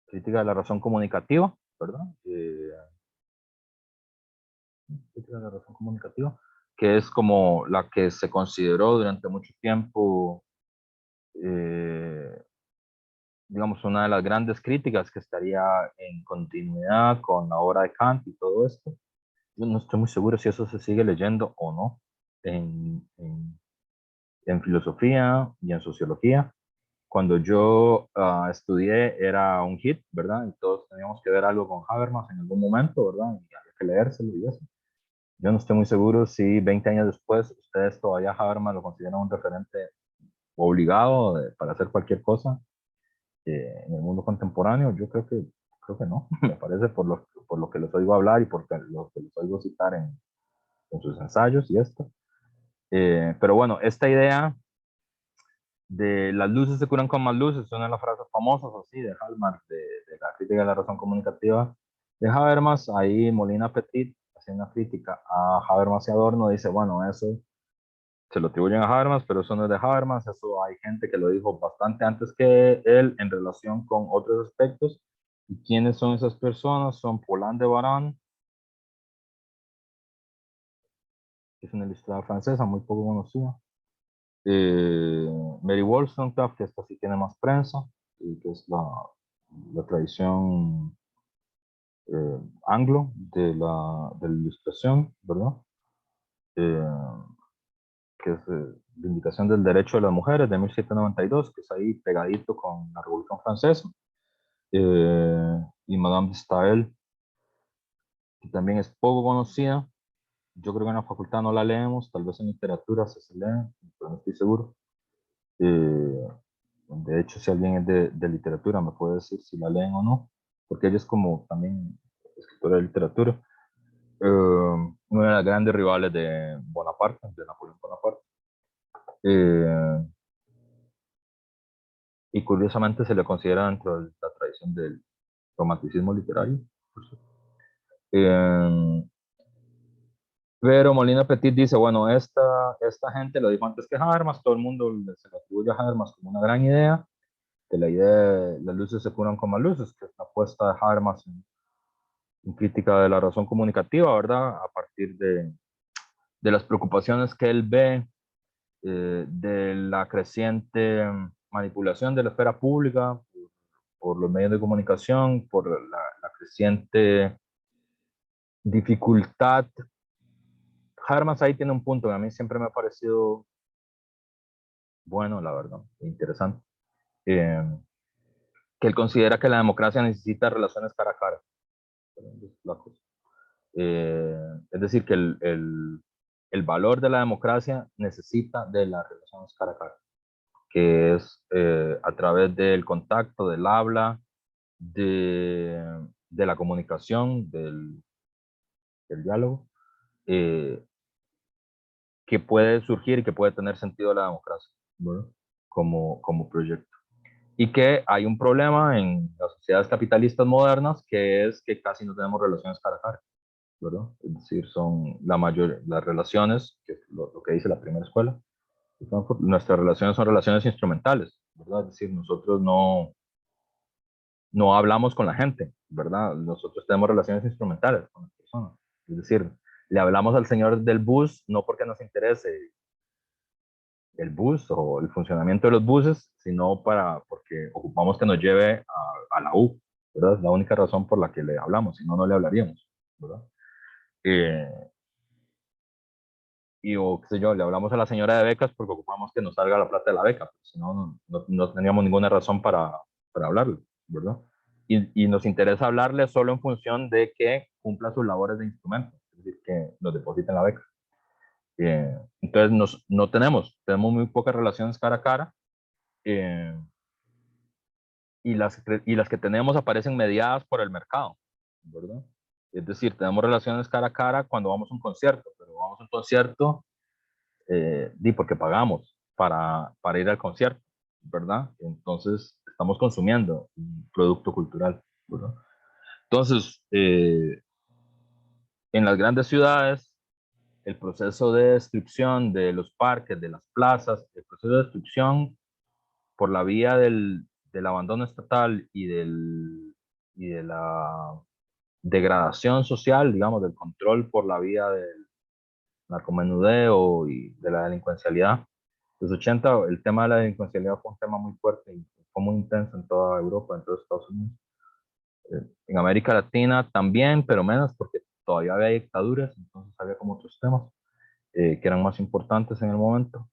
Crítica de la razón comunicativa, ¿verdad? Crítica de la razón comunicativa, que es como la que se consideró durante mucho tiempo digamos, una de las grandes críticas que estaría en continuidad con la obra de Kant y todo esto. Yo no estoy muy seguro si eso se sigue leyendo o no en filosofía y en sociología. Cuando yo estudié era un hit, ¿verdad? Y todos teníamos que ver algo con Habermas en algún momento, ¿verdad? Y había que leérselo y eso. Yo no estoy muy seguro si 20 años después ustedes todavía Habermas lo consideran un referente obligado para hacer cualquier cosa en el mundo contemporáneo. Yo creo que no, me parece por lo que los oigo hablar y por lo que los oigo citar en sus ensayos y esto. Pero bueno, esta idea de las luces se curan con más luces, es una de las frases famosas así de Hallmark, de la crítica de la razón comunicativa de Habermas. Ahí Molina Petit hace una crítica a Habermas y Adorno, dice, bueno, eso se lo atribuyen a Habermas, pero eso no es de Habermas, eso hay gente que lo dijo bastante antes que él en relación con otros aspectos. ¿Y quiénes son esas personas? Son Paulin de Varenne, que es una ilustradora francesa muy poco conocida, Mary Wollstonecraft, que esta sí tiene más prensa, y que es la tradición anglo de la ilustración, ¿verdad? Eh, que es Vindicación del Derecho de las Mujeres de 1792, que es ahí pegadito con la Revolución Francesa, y Madame de Staël, que también es poco conocida. Yo creo que en la facultad no la leemos, tal vez en literatura se lee, pero no estoy seguro. Eh, de hecho, si alguien es de literatura, me puede decir si la leen o no, porque ella es como también escritora de literatura. Una de las grandes rivales de Bonaparte, de Napoleón Bonaparte. Eh, y curiosamente se le considera dentro de la tradición del romanticismo literario. Eh, pero Molina Petit dice, bueno, esta gente lo dijo antes que Habermas, todo el mundo se le atribuye a Habermas como una gran idea, que la idea de las luces se curan con más luces, que es la apuesta de Habermas en crítica de la razón comunicativa, ¿verdad? A partir de las preocupaciones que él ve de la creciente manipulación de la esfera pública por los medios de comunicación, por la creciente dificultad. Habermas ahí tiene un punto que a mí siempre me ha parecido bueno, la verdad, interesante, eh, que él considera que la democracia necesita relaciones cara a cara. Es decir, que el valor de la democracia necesita de las relaciones cara a cara, que es a través del contacto, del habla, de la comunicación, del diálogo, eh, que puede surgir y que puede tener sentido la democracia, ¿verdad? Como proyecto. Y que hay un problema en las sociedades capitalistas modernas, que es que casi no tenemos relaciones cara a cara, ¿verdad? Es decir, son las relaciones, que es lo que dice la primera escuela, nuestras relaciones son relaciones instrumentales, ¿verdad? Es decir, nosotros no hablamos con la gente, ¿verdad? Nosotros tenemos relaciones instrumentales con las personas. Es decir, le hablamos al señor del bus no porque nos interese el bus o el funcionamiento de los buses, sino porque ocupamos que nos lleve a la U, ¿verdad? Es la única razón por la que le hablamos, si no, no le hablaríamos, ¿verdad? Eh, o qué sé yo, le hablamos a la señora de becas porque ocupamos que nos salga la plata de la beca, si no, no teníamos ninguna razón para hablarle, ¿verdad? Y nos interesa hablarle solo en función de que cumpla sus labores de instrumento, es decir, que nos depositen la beca. Entonces no tenemos muy pocas relaciones cara a cara, eh, y las que tenemos aparecen mediadas por el mercado, ¿verdad? Es decir, tenemos relaciones cara a cara cuando vamos a un concierto, pero vamos a un concierto porque pagamos para ir al concierto, ¿verdad? Entonces estamos consumiendo un producto cultural, ¿verdad? Entonces, en las grandes ciudades, el proceso de destrucción de los parques, de las plazas, el proceso de destrucción por la vía del abandono estatal y de la degradación social, digamos, del control por la vía del narcomenudeo y de la delincuencialidad, Los 80, el tema de la delincuencialidad fue un tema muy fuerte y fue muy intenso en toda Europa, en todos Estados Unidos. En América Latina también, pero menos porque todavía había dictaduras, entonces había como otros temas que eran más importantes en el momento.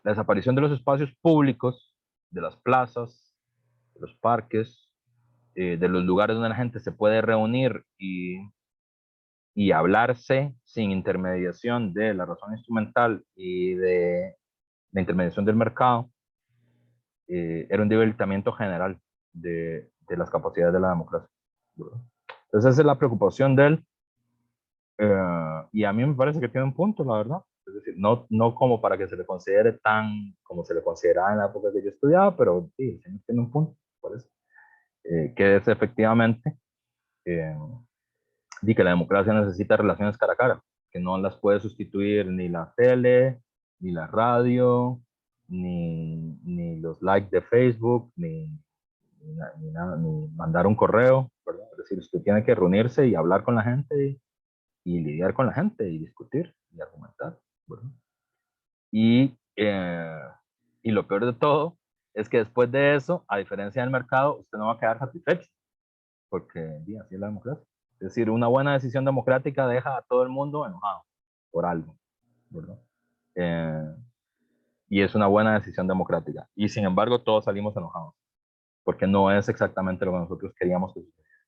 La desaparición de los espacios públicos, de las plazas, de los parques, de los lugares donde la gente se puede reunir y hablarse sin intermediación de la razón instrumental y de la intermediación del mercado, era un debilitamiento general de las capacidades de la democracia. Entonces esa es la preocupación de él, y a mí me parece que tiene un punto, la verdad. Es decir, no como para que se le considere tan como se le consideraba en la época que yo estudiaba, pero sí, sí tiene un punto, parece. Que es efectivamente eh, y que la democracia necesita relaciones cara a cara, que no las puede sustituir ni la tele, ni la radio, ni los likes de Facebook, ni mandar un correo, ¿verdad? Es decir, usted tiene que reunirse y hablar con la gente y lidiar con la gente y discutir y argumentar, ¿verdad? Y, y lo peor de todo es que después de eso, a diferencia del mercado, usted no va a quedar satisfecho, porque sí, así es la democracia. Es decir, una buena decisión democrática deja a todo el mundo enojado por algo, ¿verdad? Eh, y es una buena decisión democrática. Y sin embargo, todos salimos enojados, porque no es exactamente lo que nosotros queríamos que sucediera,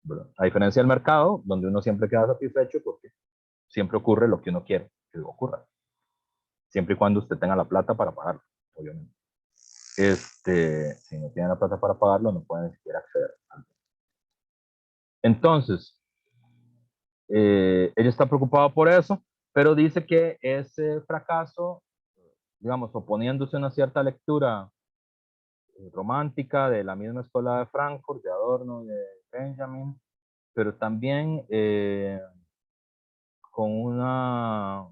¿verdad? A diferencia del mercado, donde uno siempre queda satisfecho porque siempre ocurre lo que uno quiere que ocurra, siempre y cuando usted tenga la plata para pagarlo, obviamente. Si no tiene la plata para pagarlo, no puede ni siquiera acceder. Entonces, ella está preocupada por eso, pero dice que ese fracaso, digamos, oponiéndose a una cierta lectura romántica de la misma escuela de Frankfurt, de Adorno, de Benjamin, pero también con una,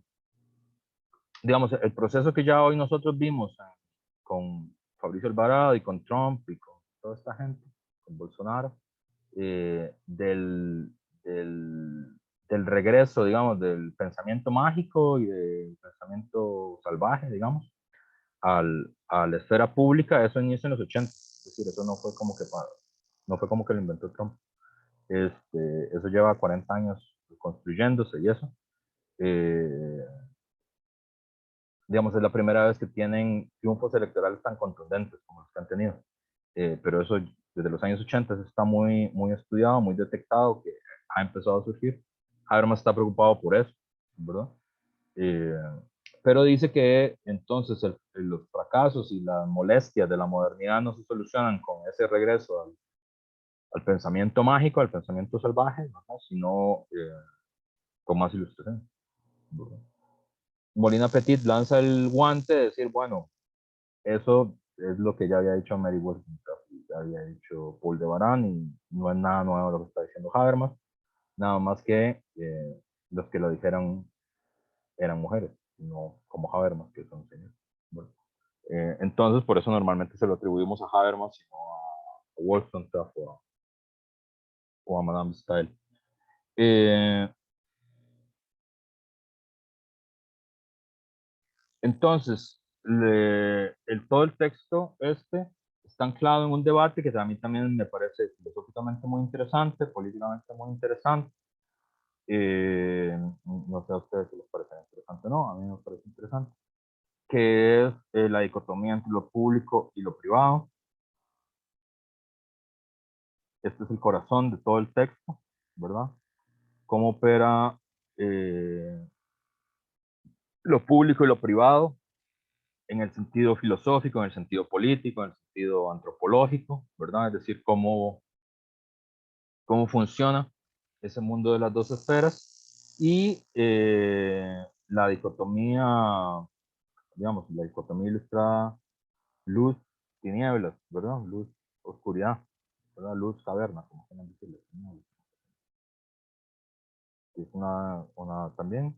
digamos, el proceso que ya hoy nosotros vimos con Fabricio Alvarado y con Trump y con toda esta gente, con Bolsonaro, del regreso, digamos, del pensamiento mágico y del pensamiento salvaje, digamos, a la esfera pública, eso inicia en los 80. Es decir, eso no fue como que lo inventó Trump. Eso lleva 40 años construyéndose y eso. Eh, digamos, es la primera vez que tienen triunfos electorales tan contundentes como los que han tenido. Pero eso desde los años 80 está muy, muy estudiado, muy detectado, que ha empezado a surgir. Habermas está preocupado por eso, ¿verdad? Eh, pero dice que entonces los fracasos y las molestias de la modernidad no se solucionan con ese regreso al pensamiento mágico, al pensamiento salvaje, ¿verdad? Sino con más ilustración, ¿verdad? Molina Petit lanza el guante de decir, bueno, eso es lo que ya había dicho Mary Wollstonecraft, ya había dicho Paul de Barán, y no es nada nuevo lo que está diciendo Habermas, nada más que los que lo dijeron eran mujeres, no como Habermas, que son señores. Bueno, entonces, por eso normalmente se lo atribuimos a Habermas y no a Wollstonecraft o a Madame Stael. Eh, entonces, todo el texto está anclado en un debate que a mí también me parece filosóficamente muy interesante, políticamente muy interesante. No sé a ustedes si les parece interesante o no, a mí me parece interesante, que es la dicotomía entre lo público y lo privado. Este es el corazón de todo el texto, ¿verdad? Cómo opera lo público y lo privado en el sentido filosófico, en el sentido político, en el sentido antropológico, ¿verdad? Es decir, cómo funciona ese mundo de las dos esferas y la dicotomía, digamos, la dicotomía ilustrada luz, tinieblas, ¿verdad? Luz, oscuridad, ¿verdad? Luz, caverna, como quieran decirle. Es también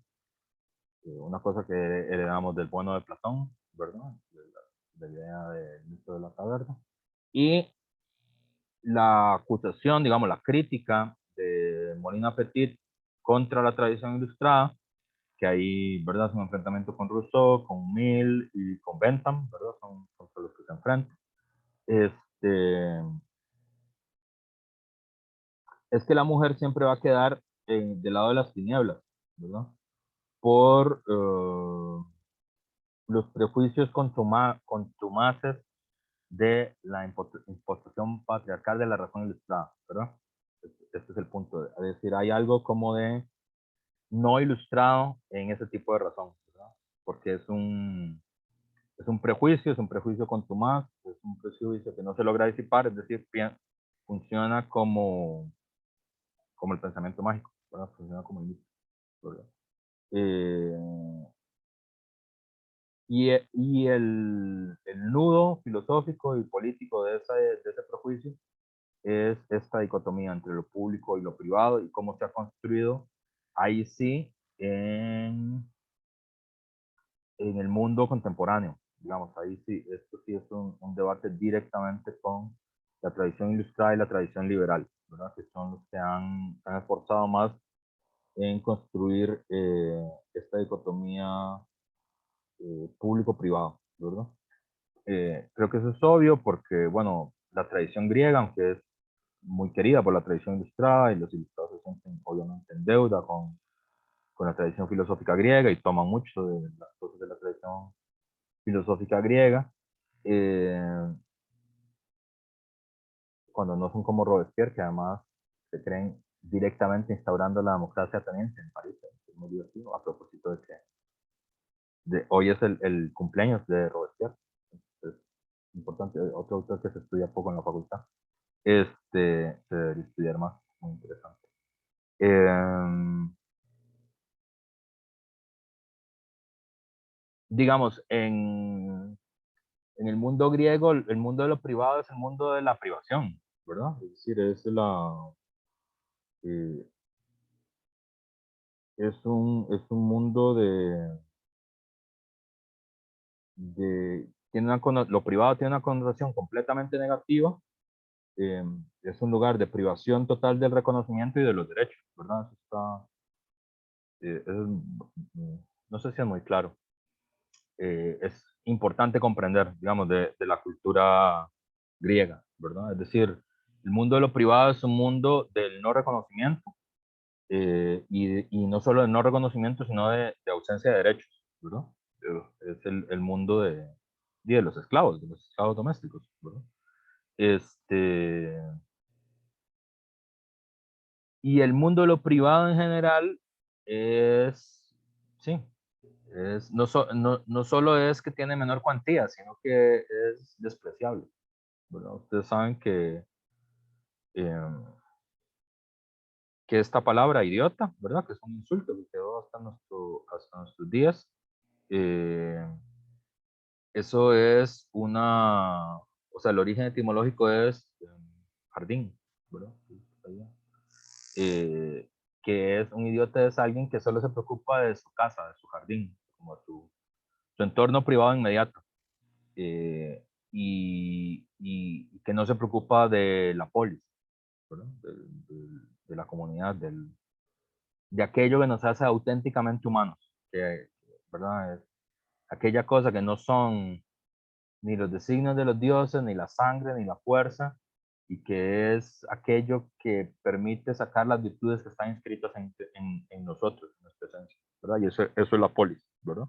una cosa que heredamos del bueno de Platón, ¿verdad? De la idea del mito de la caverna. Y la acusación, digamos, la crítica de Molina Petit contra la tradición ilustrada que hay, ¿verdad? Es un enfrentamiento con Rousseau, con Mill y con Bentham, ¿verdad? Son contra los que se enfrentan. Es que la mujer siempre va a quedar del lado de las tinieblas, ¿verdad? Por los prejuicios contumaces de la imposición patriarcal de la razón ilustrada, ¿verdad? Este es el punto. Es decir, hay algo como de no ilustrado en ese tipo de razón, ¿verdad? Porque es un prejuicio contumaz, es un prejuicio que no se logra disipar, es decir, funciona como el pensamiento mágico, ¿verdad? Funciona como el mito, ¿verdad? Eh, y el nudo filosófico y político de ese prejuicio es esta dicotomía entre lo público y lo privado y cómo se ha construido ahí sí en el mundo contemporáneo. Digamos, ahí sí, esto sí es un debate directamente con la tradición ilustrada y la tradición liberal, ¿verdad? Que son los que se han esforzado más en construir esta dicotomía público-privado, ¿verdad? Creo que eso es obvio porque, bueno, la tradición griega, aunque es muy querida por la tradición ilustrada y los ilustrados se sienten obviamente en deuda con la tradición filosófica griega y toman mucho de las cosas de la tradición filosófica griega, eh, cuando no son como Robespierre, que además se creen directamente instaurando la democracia ateniense en París. Es muy divertido, a propósito de que hoy es el cumpleaños de Robespierre. Es importante, otro autor que se estudia poco en la facultad. Se debería estudiar más, muy interesante. Digamos, en el mundo griego, el mundo de lo privado es el mundo de la privación, ¿verdad? Es decir, eh, es un mundo lo privado tiene una connotación completamente negativa. Es un lugar de privación total del reconocimiento y de los derechos, ¿verdad? Eso está, no sé si es muy claro. Es importante comprender, digamos, de la cultura griega, ¿verdad? Es decir, el mundo de lo privado es un mundo del no reconocimiento, y no solo de no reconocimiento, sino de ausencia de derechos, ¿verdad? Es el mundo de los esclavos domésticos, ¿verdad? Este, y el mundo de lo privado en general sí, no solo es que tiene menor cuantía, sino que es despreciable, ¿verdad? Ustedes saben eh, que esta palabra idiota, ¿verdad? Que es un insulto que quedó hasta nuestros días. Eh, Eso es o sea, el origen etimológico es jardín, ¿verdad? Eh, que es un idiota, es alguien que solo se preocupa de su casa, de su jardín, como su entorno privado inmediato, y que no se preocupa de la polis, ¿verdad? De la comunidad, de aquello que nos hace auténticamente humanos, ¿verdad? Es aquella cosa que no son ni los designios de los dioses, ni la sangre, ni la fuerza, y que es aquello que permite sacar las virtudes que están inscritas en nosotros, en nuestra esencia, ¿verdad? Y eso es la polis, ¿verdad?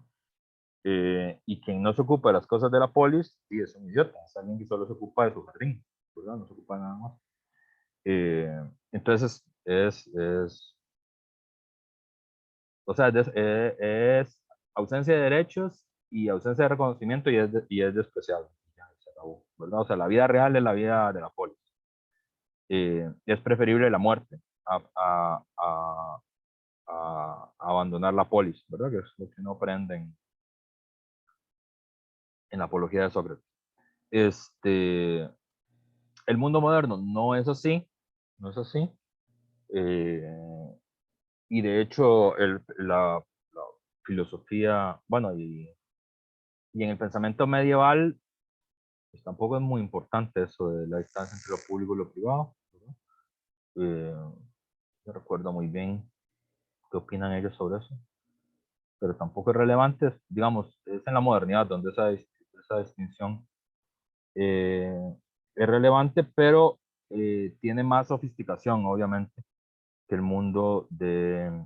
Y quien no se ocupa de las cosas de la polis, sí, es un idiota, es alguien que solo se ocupa de su jardín, ¿verdad? No se ocupa de nada más. Entonces, o sea, es ausencia de derechos y ausencia de reconocimiento y es despreciable. Ya, se acabó, ¿verdad? O sea, la vida real es la vida de la polis. Es preferible la muerte a abandonar la polis, ¿verdad? Que es lo que no aprende en la apología de Sócrates. El mundo moderno no es así, no es así. Eh, y de hecho, la filosofía, bueno, y en el pensamiento medieval, pues tampoco es muy importante eso de la distancia entre lo público y lo privado, ¿verdad? Yo recuerdo muy bien qué opinan ellos sobre eso. pero tampoco es relevante, digamos, es en la modernidad donde esa distinción es relevante, pero tiene más sofisticación, obviamente, que el mundo de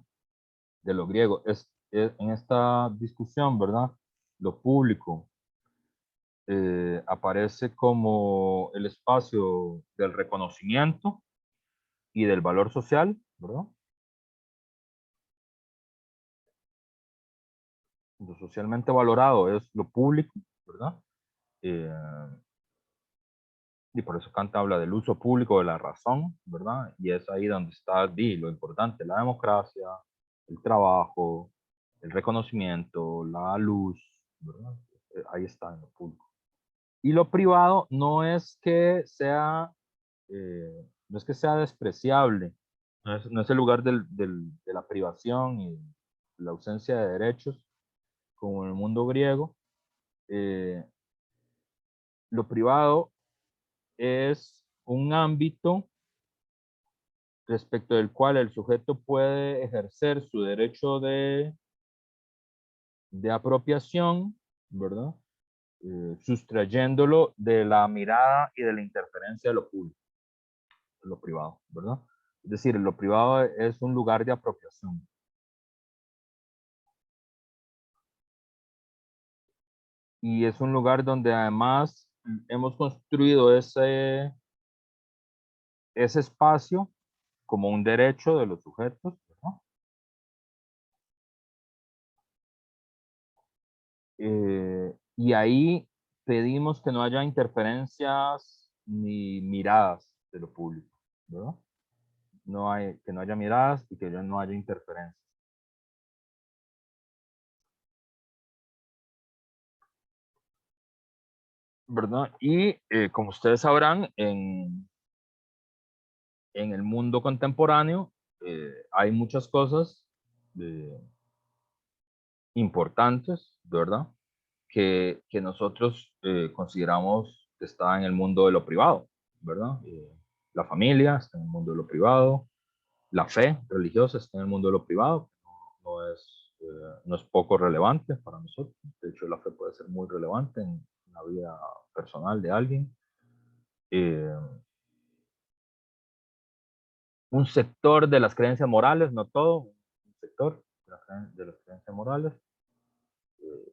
lo griego. En esta discusión, ¿verdad? Lo público aparece como el espacio del reconocimiento y del valor social, ¿verdad? Lo socialmente valorado es lo público, ¿verdad? Eh, y por eso Kant habla del uso público de la razón, ¿verdad? Y es ahí donde está lo importante, la democracia, el trabajo, el reconocimiento, la luz, ¿verdad? Ahí está en lo público. Y lo privado no es que sea despreciable, no es el lugar de la privación y la ausencia de derechos, como en el mundo griego. Eh, lo privado es un ámbito respecto del cual el sujeto puede ejercer su derecho de apropiación, ¿verdad? Sustrayéndolo de la mirada y de la interferencia de lo público, de lo privado, ¿verdad? Es decir, lo privado es un lugar de apropiación. Y es un lugar donde además hemos construido ese espacio como un derecho de los sujetos, ¿verdad? Y ahí pedimos que no haya interferencias ni miradas de lo público, ¿verdad? Que no haya miradas y que no haya interferencias, ¿verdad? Y como ustedes sabrán, en el mundo contemporáneo hay muchas cosas eh, importantes, ¿verdad? Que nosotros consideramos que está en el mundo de lo privado, ¿verdad? La familia está en el mundo de lo privado, la fe religiosa está en el mundo de lo privado, no es poco relevante para nosotros. De hecho, la fe puede ser muy relevante en la vida personal de alguien. Eh, un sector de las creencias morales, no todo, un sector de las creencias morales,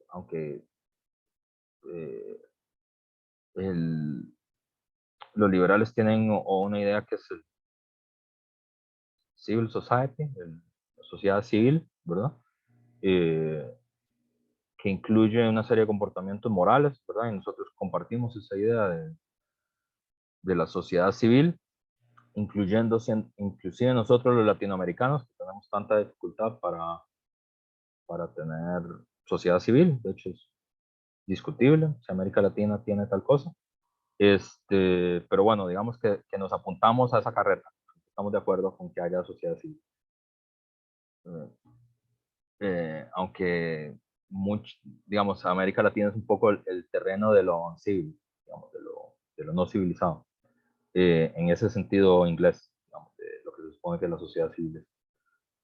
aunque eh, el, los liberales tienen una idea que es el civil society, la sociedad civil, ¿verdad? Eh, que incluye una serie de comportamientos morales, ¿verdad? Y nosotros compartimos esa idea de la sociedad civil, inclusive nosotros los latinoamericanos, que tenemos tanta dificultad para tener sociedad civil, de hecho es discutible si América Latina tiene tal cosa. Pero bueno, digamos que nos apuntamos a esa carrera, estamos de acuerdo con que haya sociedad civil. Aunque digamos, América Latina es un poco el terreno de lo civil, digamos, de lo no civilizado. En ese sentido inglés, digamos, de lo que se supone que es la sociedad civil.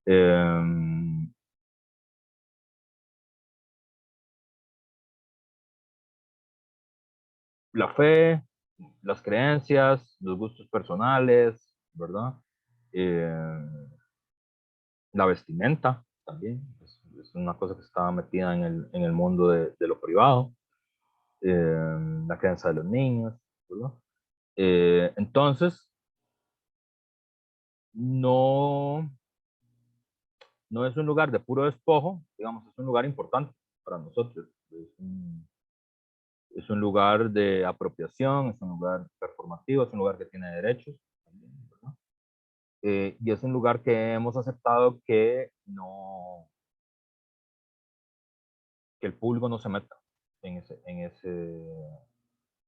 Eh, la fe, las creencias, los gustos personales, ¿verdad? Eh, la vestimenta también, es una cosa que está metida en el mundo de lo privado. La crianza de los niños, ¿verdad? Entonces, no, no es un lugar de puro despojo, digamos, es un lugar importante para nosotros. Es un lugar de apropiación, es un lugar performativo, es un lugar que tiene derechos también, ¿verdad? Y es un lugar que hemos aceptado que no, que el público no se meta en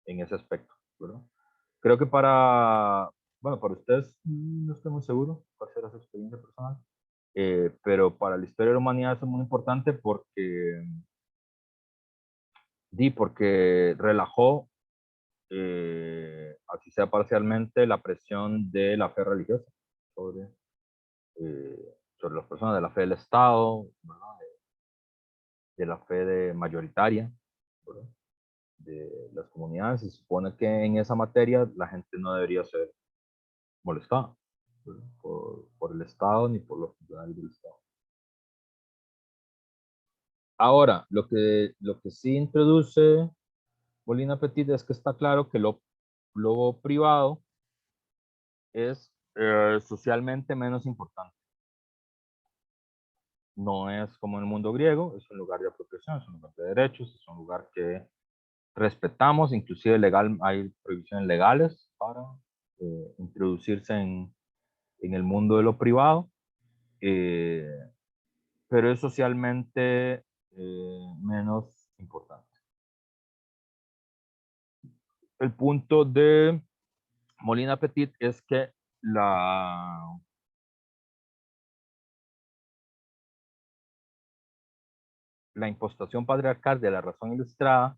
en ese aspecto, ¿verdad? Creo que bueno, para ustedes no estoy muy seguro cuál será su experiencia personal, pero para la historia de la humanidad es muy importante porque relajó, así sea parcialmente, la presión de la fe religiosa sobre, sobre las personas, de la fe del Estado, ¿verdad? la fe mayoritaria, ¿verdad? De las comunidades. Se supone que en esa materia la gente no debería ser molestada por el Estado ni por los funcionarios del Estado. Ahora, lo que sí introduce Molina Petit es que está claro que lo privado es socialmente menos importante. No es como en el mundo griego, es un lugar de apropiación, es un lugar de derechos, es un lugar que respetamos, inclusive legal, hay prohibiciones legales para introducirse en el mundo de lo privado, pero es socialmente menos importante. El punto de Molina Petit es que la impostación patriarcal de la razón ilustrada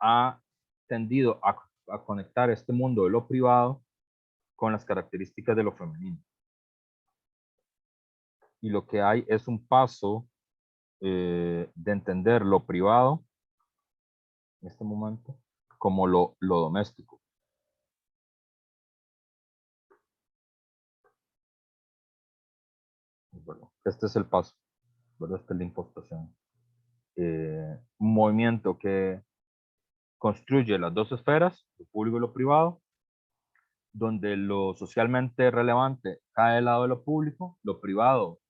ha tendido a conectar este mundo de lo privado con las características de lo femenino. Y lo que hay es un paso de entender lo privado en este momento como lo doméstico. Bueno, este es el paso, ¿verdad? Esta es la impostación. Un movimiento que construye las dos esferas, lo público y lo privado, donde lo socialmente relevante cae del lado de lo público, lo privado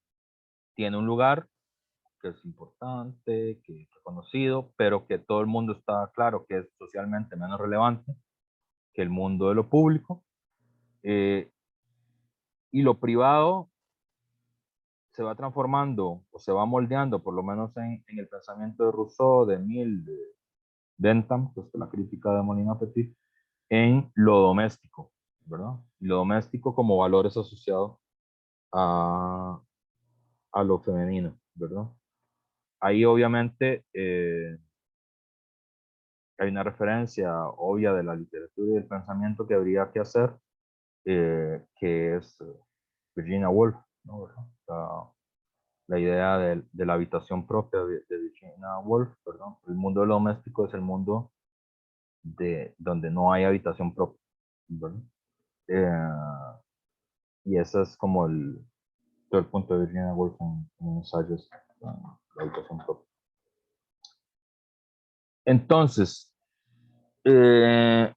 tiene un lugar que es importante, que es conocido, pero que todo el mundo está claro que es socialmente menos relevante que el mundo de lo público. Y lo privado se va transformando o se va moldeando, por lo menos en el pensamiento de Rousseau, de Mill, de Bentham, pues la crítica de Molina Petit, en lo doméstico, ¿verdad? Y lo doméstico como valores asociados a lo femenino, ¿verdad? Ahí obviamente hay una referencia obvia de la literatura y del pensamiento que habría que hacer, que es Virginia Woolf, ¿no? La idea de la habitación propia de Virginia Woolf, perdón. El mundo de lo doméstico es el mundo donde no hay habitación propia, ¿verdad? Y ese es como todo el punto de Virginia Woolf en ensayos, la habitación propia. Entonces, eh,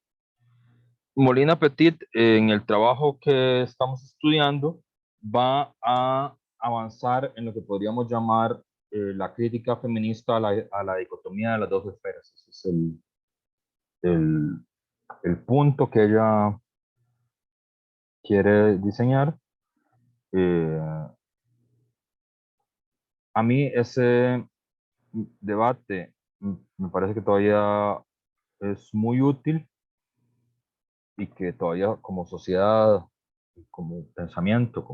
Molina Petit, en el trabajo que estamos estudiando, va a avanzar en lo que podríamos llamar la crítica feminista a la dicotomía de las dos esferas. Ese es el, el punto que ella quiere diseñar. Eh, a mí ese debate me parece que todavía es muy útil y que todavía como sociedad, como pensamiento,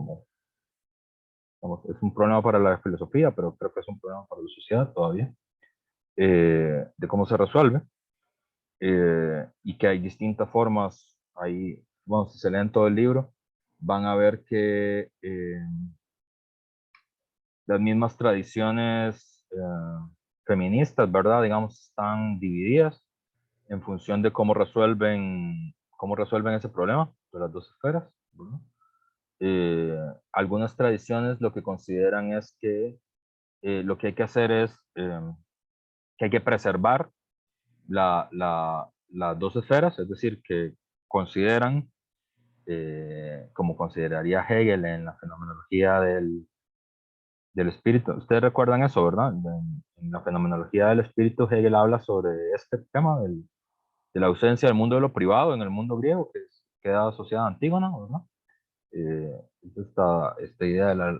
es un problema para la filosofía, pero creo que es un problema para la sociedad todavía, de cómo se resuelve, y que hay distintas formas, ahí, bueno, si se leen todo el libro, van a ver que las mismas tradiciones feministas, ¿verdad? Digamos, están divididas en función de cómo resuelven ese problema de las dos esferas, ¿verdad? Algunas tradiciones lo que consideran es que lo que hay que hacer es que hay que preservar las dos esferas, es decir, que consideran, como consideraría Hegel en la fenomenología del espíritu. Ustedes recuerdan eso, ¿verdad? En la fenomenología del espíritu, Hegel habla sobre este tema de la ausencia del mundo de lo privado en el mundo griego, que queda asociada a Antígona, ¿verdad? Esta idea de la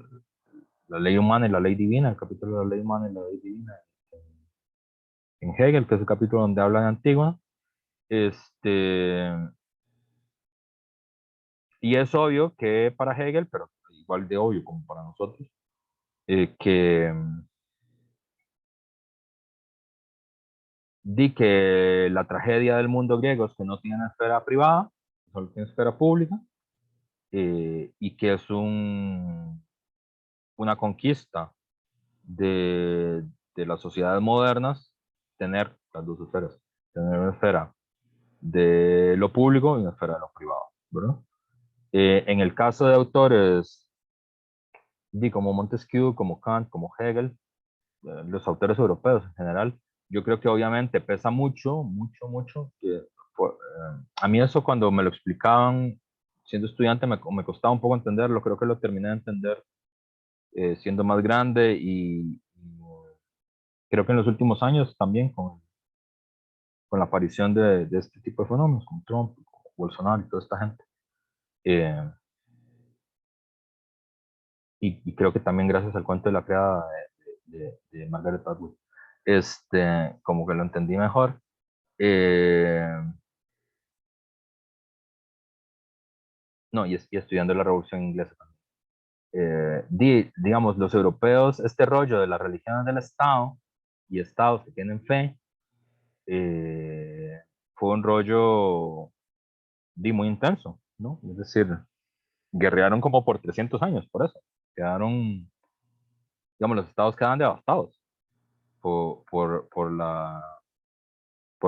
ley humana y la ley divina, el capítulo de la ley humana y la ley divina en Hegel, que es el capítulo donde habla de Antígona. Y es obvio que para Hegel, pero igual de obvio como para nosotros, que di que la tragedia del mundo griego es que no tiene esfera privada, solo tiene esfera pública, y que es una conquista de las sociedades modernas tener las dos esferas, tener una esfera de lo público y una esfera de lo privado, ¿verdad? En el caso de autores como Montesquieu, como Kant, como Hegel, los autores europeos en general, yo creo que obviamente pesa mucho, mucho, mucho. A mí eso cuando me lo explicaban siendo estudiante me costaba un poco entenderlo, creo que lo terminé de entender siendo más grande y creo que en los últimos años también con la aparición de este tipo de fenómenos, como Trump, como Bolsonaro y toda esta gente. Eh, y creo que también gracias al cuento de la criada de Margaret Atwood, como que lo entendí mejor. Eh, no, y estudiando la Revolución Inglesa también. Digamos, los europeos, este rollo de las religiones del Estado y estados que tienen fe, fue un rollo muy intenso, ¿no? Es decir, guerrearon como por 300 años, por eso. Quedaron, digamos, los estados quedaban devastados por por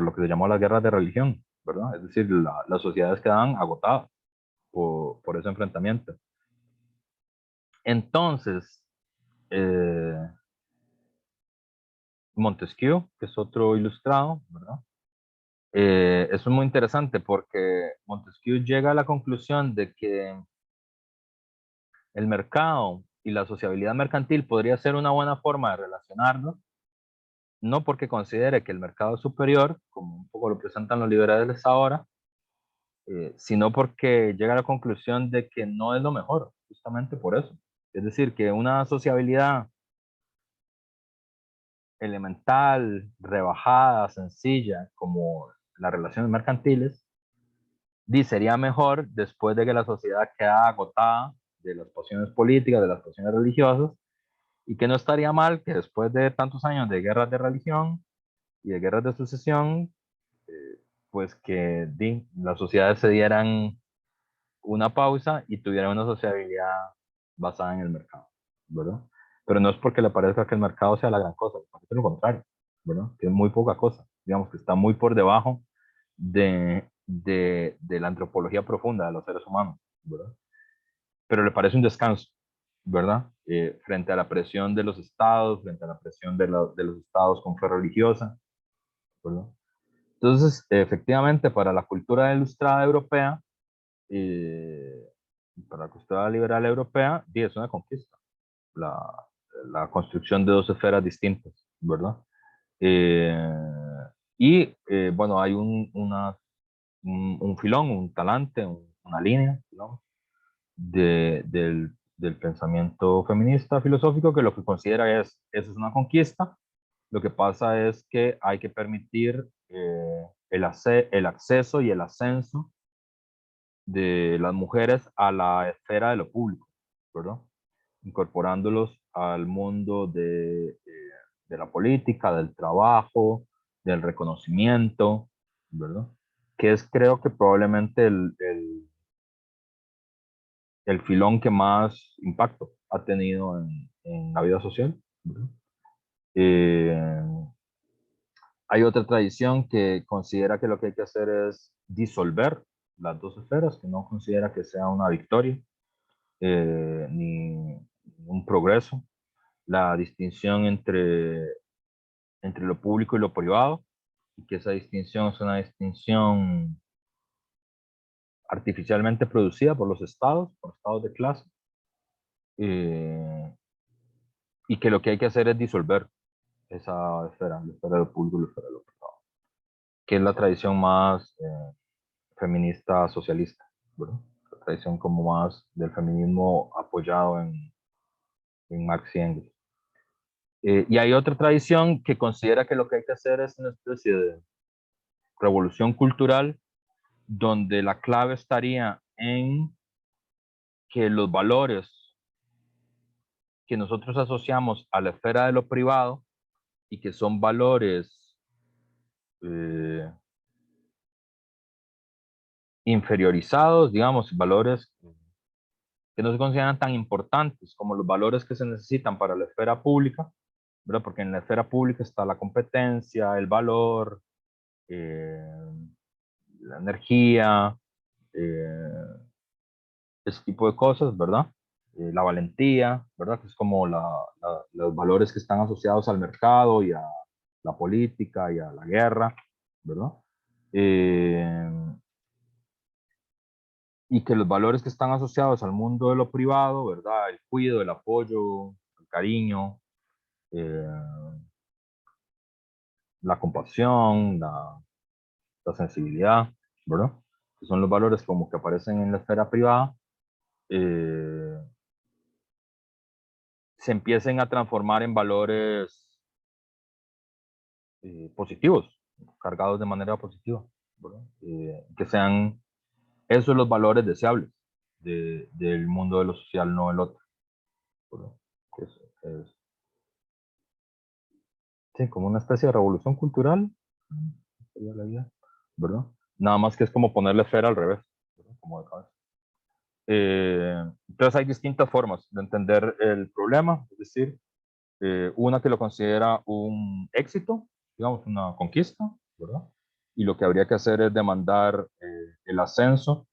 lo que se llamó las guerras de religión, ¿verdad? Es decir, las sociedades quedaban agotadas por ese enfrentamiento. Entonces, eh, Montesquieu, que es otro ilustrado, ¿verdad? Eso es muy interesante porque Montesquieu llega a la conclusión de que el mercado y la sociabilidad mercantil podría ser una buena forma de relacionarnos, no porque considere que el mercado es superior, como un poco lo presentan los liberales ahora, sino porque llega a la conclusión de que no es lo mejor, justamente por eso. Es decir, que una sociabilidad elemental, rebajada, sencilla, como las relaciones mercantiles, sería mejor después de que la sociedad queda agotada de las pasiones políticas, de las pasiones religiosas, y que no estaría mal que después de tantos años de guerras de religión y de guerras de sucesión, pues que las sociedades se dieran una pausa y tuvieran una sociabilidad basada en el mercado, ¿verdad? Pero no es porque le parezca que el mercado sea la gran cosa, es lo contrario, ¿verdad? Que es muy poca cosa, digamos que está muy por debajo de la antropología profunda de los seres humanos, ¿verdad? Pero le parece un descanso, ¿verdad? Frente a la presión de los estados, frente a la presión de los estados con fe religiosa, ¿verdad? Entonces, efectivamente, para la cultura ilustrada europea, eh, para la cultura liberal europea, es una conquista, la, la construcción de dos esferas distintas, ¿verdad? Eh, bueno, hay un filón, un talante, una línea, digamos, del pensamiento feminista filosófico que lo que considera es, esa es una conquista, lo que pasa es que hay que permitir el acceso y el ascenso de las mujeres a la esfera de lo público, ¿verdad? Incorporándolos al mundo de la política, del trabajo, del reconocimiento, ¿verdad? Que es creo que probablemente el filón que más impacto ha tenido en la vida social, ¿verdad? Eh, Hay otra tradición que considera que lo que hay que hacer es disolver las dos esferas, que no considera que sea una victoria ni un progreso. La distinción entre lo público y lo privado, y que esa distinción es una distinción artificialmente producida por estados de clase, eh, y que lo que hay que hacer es disolver esa esfera, la esfera de lo público y la esfera de lo privado, que es la tradición más feminista socialista, ¿verdad? La tradición como más del feminismo apoyado en Marx y Engels. Y hay otra tradición que considera que lo que hay que hacer es una especie de revolución cultural donde la clave estaría en que los valores que nosotros asociamos a la esfera de lo privado y que son valores eh, inferiorizados, digamos, valores que no se consideran tan importantes como los valores que se necesitan para la esfera pública, ¿verdad? Porque en la esfera pública está la competencia, el valor, la energía, ese tipo de cosas, ¿verdad? La valentía, ¿verdad? Que es como los valores que están asociados al mercado y a la política y a la guerra, ¿verdad? Eh, y que los valores que están asociados al mundo de lo privado, ¿verdad? El cuidado, el apoyo, el cariño, eh, la compasión, la sensibilidad, ¿verdad? Que son los valores como que aparecen en la esfera privada, eh, se empiecen a transformar en valores positivos, cargados de manera positiva, ¿verdad? Que sean esos los valores deseables del mundo de lo social, no el otro, ¿verdad? Es, sí, como una especie de revolución cultural, sería la idea, ¿verdad? Nada más que es como ponerle esfera al revés, ¿verdad? Como de cabeza. Entonces hay distintas formas de entender el problema, es decir, una que lo considera un éxito, digamos, una conquista, ¿verdad? Y lo que habría que hacer es demandar el ascenso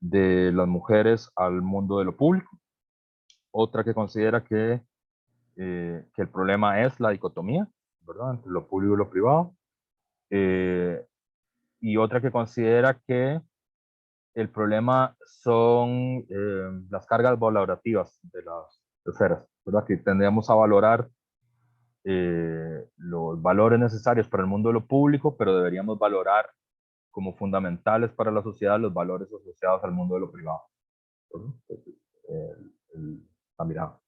de las mujeres al mundo de lo público. Otra que considera que el problema es la dicotomía, ¿verdad? Entre lo público y lo privado. Eh, y otra que considera que el problema son las cargas valorativas de las esferas, ¿verdad? Que tendríamos a valorar los valores necesarios para el mundo de lo público, pero deberíamos valorar como fundamentales para la sociedad los valores asociados al mundo de lo privado. Entonces, la mirada.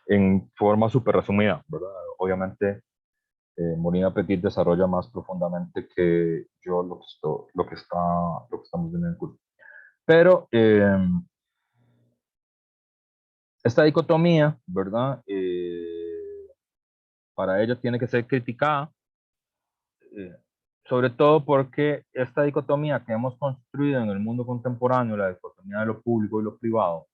En forma súper resumida, ¿verdad? Obviamente, Molina Petit desarrolla más profundamente que yo lo que estamos viendo en el curso. Pero esta dicotomía, ¿verdad? Para ella tiene que ser criticada, eh, sobre todo porque esta dicotomía que hemos construido en el mundo contemporáneo, la dicotomía de lo público y lo privado,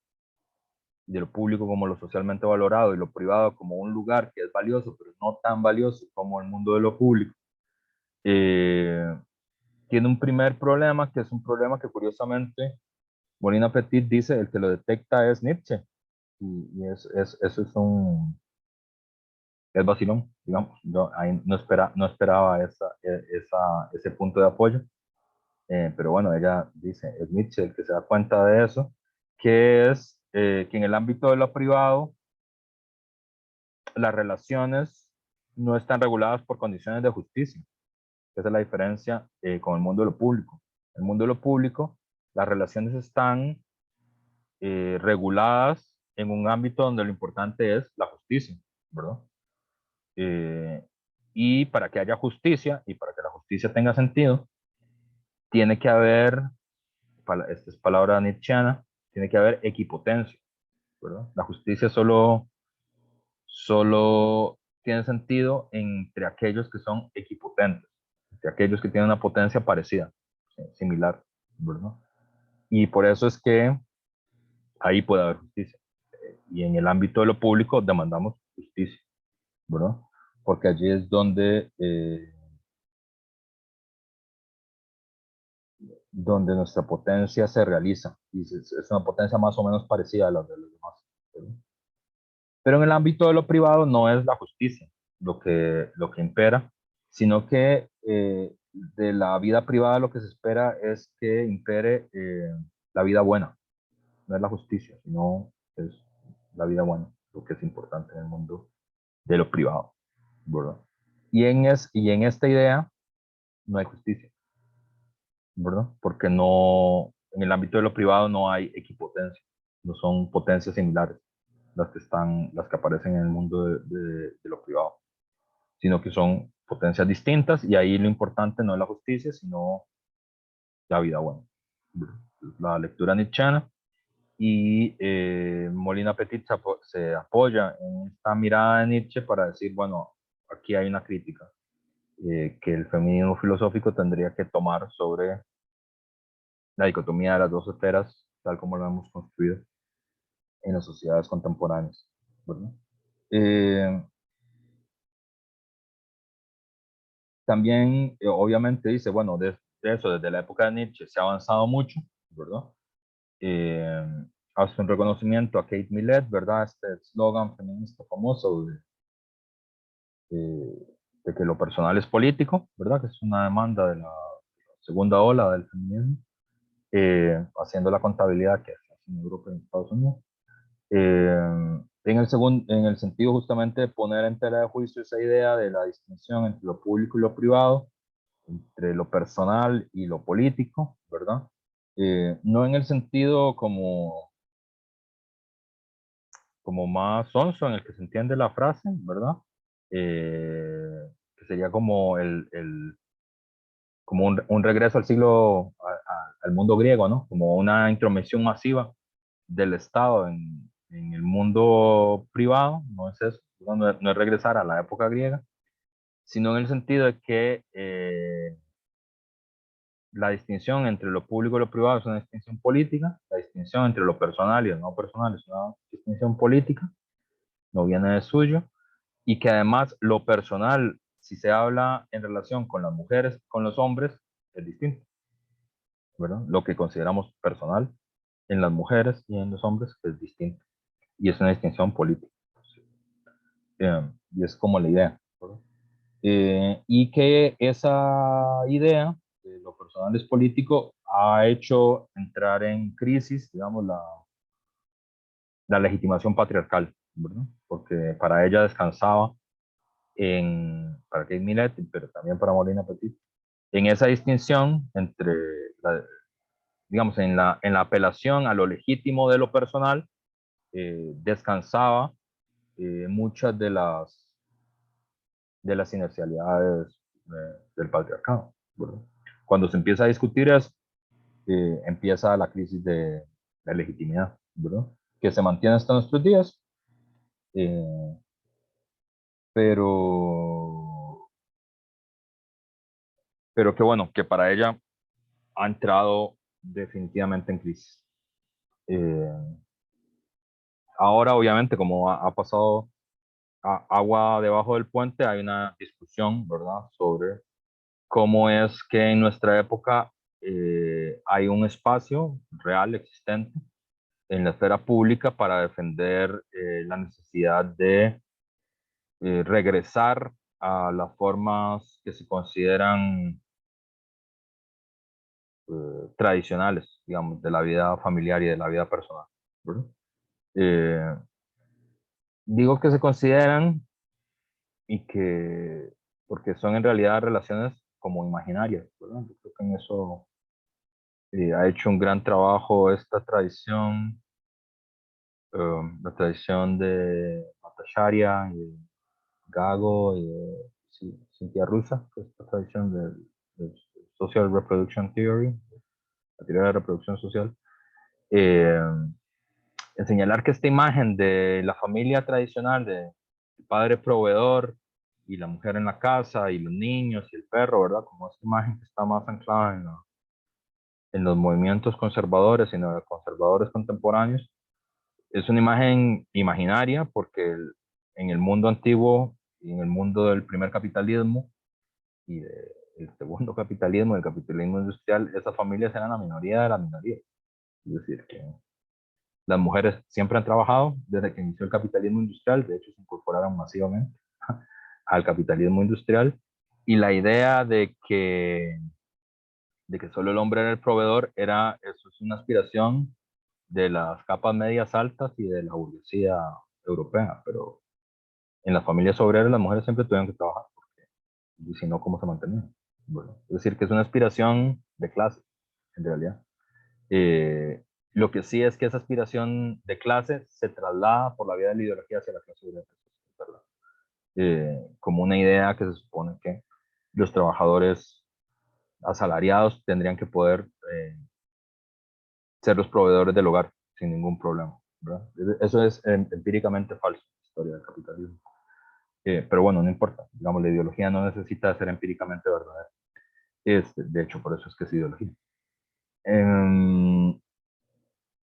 de lo público como lo socialmente valorado y lo privado como un lugar que es valioso, pero no tan valioso como el mundo de lo público, eh, tiene un primer problema, que es un problema que curiosamente Molina Petit dice, el que lo detecta es Nietzsche, y eso es vacilón, digamos. Yo ahí no esperaba ese punto de apoyo, pero bueno, ella dice, es Nietzsche el que se da cuenta de eso, que es que en el ámbito de lo privado, las relaciones no están reguladas por condiciones de justicia. Esa es la diferencia con el mundo de lo público. En el mundo de lo público, las relaciones están reguladas en un ámbito donde lo importante es la justicia, ¿verdad? Eh, y para que haya justicia y para que la justicia tenga sentido, tiene que haber, esta es palabra nietzscheana, tiene que haber equipotencia, ¿verdad? La justicia solo tiene sentido entre aquellos que son equipotentes, entre aquellos que tienen una potencia parecida, similar, ¿verdad? Y por eso es que ahí puede haber justicia. Y en el ámbito de lo público demandamos justicia, ¿verdad? Porque allí es donde nuestra potencia se realiza. Y es una potencia más o menos parecida a la de los demás, ¿verdad? Pero en el ámbito de lo privado no es la justicia lo que impera, sino que de la vida privada lo que se espera es que impere la vida buena, no es la justicia, sino es la vida buena, lo que es importante en el mundo de lo privado, ¿verdad? Y en esta idea no hay justicia, ¿verdad? Porque no, en el ámbito de lo privado no hay equipotencia, no son potencias similares las que aparecen en el mundo de lo privado, sino que son potencias distintas y ahí lo importante no es la justicia, sino la vida buena. La lectura nietzscheana y Molina Petit se apoya en esta mirada de Nietzsche para decir, bueno, aquí hay una crítica que el feminismo filosófico tendría que tomar sobre la dicotomía de las dos esferas, tal como lo hemos construido en las sociedades contemporáneas, ¿verdad? Eh, también, obviamente, dice, bueno, de eso, desde la época de Nietzsche se ha avanzado mucho, ¿verdad? Eh, Hace un reconocimiento a Kate Millett, ¿verdad? Este eslogan feminista famoso de que lo personal es político, ¿verdad? Que es una demanda de la segunda ola del feminismo, haciendo la contabilidad que hace en Europa y en Estados Unidos. En el sentido justamente de poner en tela de juicio esa idea de la distinción entre lo público y lo privado, entre lo personal y lo político, ¿verdad? No en el sentido como más sonso en el que se entiende la frase, ¿verdad? Que sería como como un regreso al al mundo griego, ¿no? Como una intromisión masiva del Estado en el mundo privado, no es eso, no es regresar a la época griega, sino en el sentido de que la distinción entre lo público y lo privado es una distinción política, la distinción entre lo personal y lo no personal es una distinción política, no viene de suyo, y que además lo personal, si se habla en relación con las mujeres, con los hombres, es distinto, ¿verdad? Lo que consideramos personal en las mujeres y en los hombres es distinto, y es una distinción política. Y es como la idea, ¿verdad? Y que esa idea de lo personal es político ha hecho entrar en crisis, digamos, la legitimación patriarcal, ¿verdad? Porque para ella descansaba para Kate Millett, pero también para Molina Petit, en esa distinción entre, digamos, en la apelación a lo legítimo de lo personal, descansaba muchas de las inercialidades del patriarcado, ¿verdad? Cuando se empieza a discutir eso, empieza la crisis de legitimidad, ¿verdad? Que se mantiene hasta nuestros días, eh, pero, pero que bueno, que para ella ha entrado definitivamente en crisis. Eh, Ahora, obviamente, como ha pasado agua debajo del puente, hay una discusión, ¿verdad?, sobre cómo es que en nuestra época hay un espacio real existente en la esfera pública para defender la necesidad de regresar a las formas que se consideran tradicionales, digamos, de la vida familiar y de la vida personal, ¿verdad? Eh, Digo que se consideran y que, porque son en realidad relaciones como imaginarias, ¿verdad? Yo creo que en eso ha hecho un gran trabajo esta tradición, la tradición de Bhattacharya y de Gago y de Cynthia Rusa, que es la tradición de Social Reproduction Theory, la teoría de la reproducción social. Eh, en señalar que esta imagen de la familia tradicional, de el padre proveedor y la mujer en la casa y los niños y el perro, ¿verdad? Como esta imagen que está más anclada en los movimientos conservadores y en los conservadores contemporáneos, es una imagen imaginaria porque en el mundo antiguo y en el mundo del primer capitalismo y del segundo capitalismo, del capitalismo industrial, esas familias eran la minoría de la minoría. Es decir, que las mujeres siempre han trabajado desde que inició el capitalismo industrial, de hecho se incorporaron masivamente al capitalismo industrial, y la idea de que solo el hombre era el proveedor, eso es una aspiración de las capas medias altas y de la burguesía europea, pero en las familias obreras las mujeres siempre tuvieron que trabajar, y si no, ¿cómo se mantenían? Bueno, es decir, que es una aspiración de clase, en realidad. Eh, lo que sí es que esa aspiración de clase se traslada por la vía de la ideología hacia la clase obrera, ¿verdad? Como una idea que se supone que los trabajadores asalariados tendrían que poder ser los proveedores del hogar sin ningún problema, ¿verdad? Eso es empíricamente falso, la historia del capitalismo. Pero bueno, no importa, digamos, la ideología no necesita ser empíricamente verdadera. De hecho, por eso es que es ideología. Eh,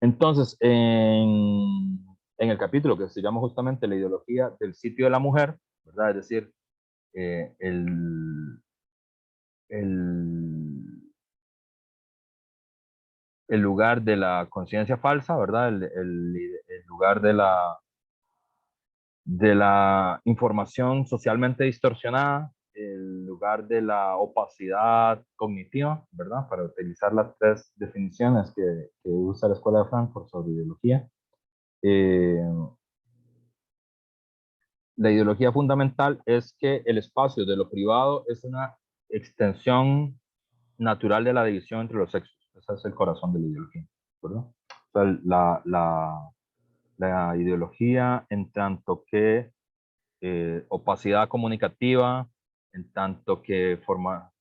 Entonces, en el capítulo que se llama justamente la ideología del sitio de la mujer, ¿verdad? Es decir, el, el, el lugar de la conciencia falsa, ¿verdad? El lugar de la información socialmente distorsionada, el lugar de la opacidad cognitiva, ¿verdad? Para utilizar las tres definiciones que usa la Escuela de Frankfurt sobre ideología. Eh, la ideología fundamental es que el espacio de lo privado es una extensión natural de la división entre los sexos. Ese es el corazón de la ideología, ¿verdad? O sea, la ideología en tanto que opacidad comunicativa, en tanto que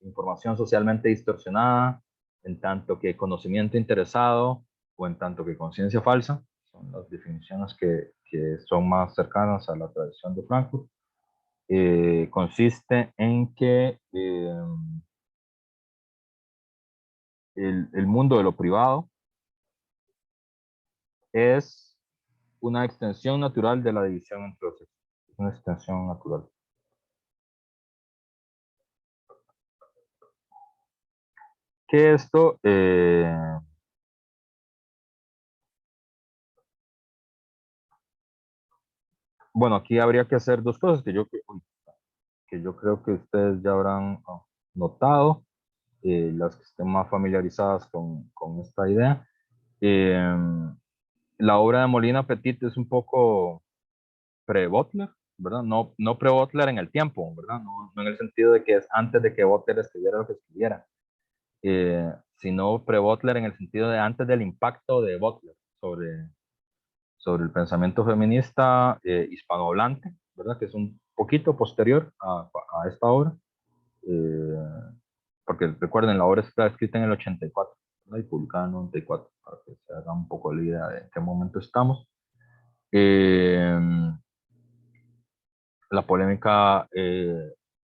información socialmente distorsionada, en tanto que conocimiento interesado o en tanto que conciencia falsa, son las definiciones que son más cercanas a la tradición de Frankfurt. Consiste en que el mundo de lo privado es una extensión natural de la división entre los sexos. Es una extensión natural. Que esto, bueno, aquí habría que hacer dos cosas que yo creo que ustedes ya habrán notado, las que estén más familiarizadas con esta idea. Eh, la obra de Molina Petit es un poco pre-Butler, ¿verdad? No, no pre-Butler en el tiempo, ¿verdad? No, no en el sentido de que es antes de que Butler escribiera lo que escribiera, sino pre-Butler en el sentido de antes del impacto de Butler sobre el pensamiento feminista hispanohablante, ¿verdad? Que es un poquito posterior a esta obra, porque recuerden, la obra está escrita en el 84, ¿verdad? Y publicada en el 94, para que se haga un poco la idea de en qué momento estamos. Eh, la polémica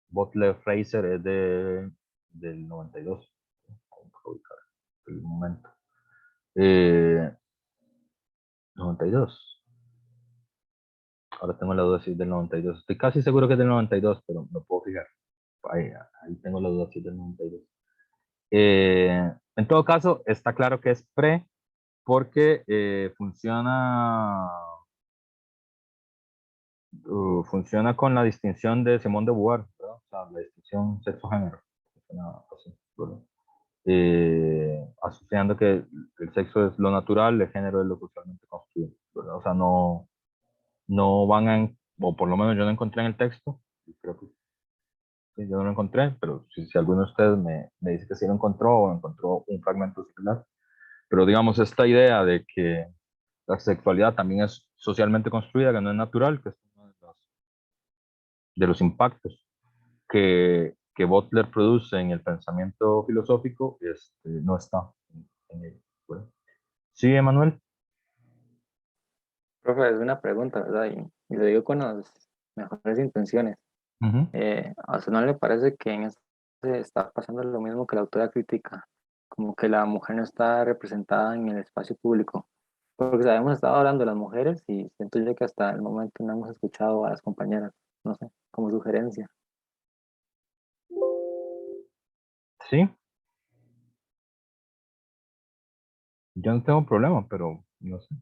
Butler-Fraser es del 92, vamos a ubicar el momento. 92. Ahora tengo la duda si es del 92. Estoy casi seguro que es del 92, pero no puedo fijar. Ahí tengo la duda si es del 92. En todo caso, está claro que es pre porque funciona con la distinción de Simone de Beauvoir, ¿verdad? O sea, la distinción sexo-género. Funciona así, ¿verdad? Asociando que el sexo es lo natural, el género es lo socialmente construido, ¿verdad? O sea, no van a, o por lo menos yo no encontré en el texto, y creo que sí, yo no lo encontré, pero si alguno de ustedes me dice que sí lo encontró o encontró un fragmento similar, pero digamos esta idea de que la sexualidad también es socialmente construida, que no es natural, que es uno de los impactos que Butler produce en el pensamiento filosófico, no está en él. Bueno. Sí, Emanuel. Profe, es una pregunta, ¿verdad? Y lo digo con las mejores intenciones. Ujú. ¿A usted no le parece que en este está pasando lo mismo que la autora crítica? Como que la mujer no está representada en el espacio público. Porque sabemos, estado hablando de las mujeres y siento yo que hasta el momento no hemos escuchado a las compañeras, no sé, como sugerencia. Sí, yo no tengo problema, pero no sé.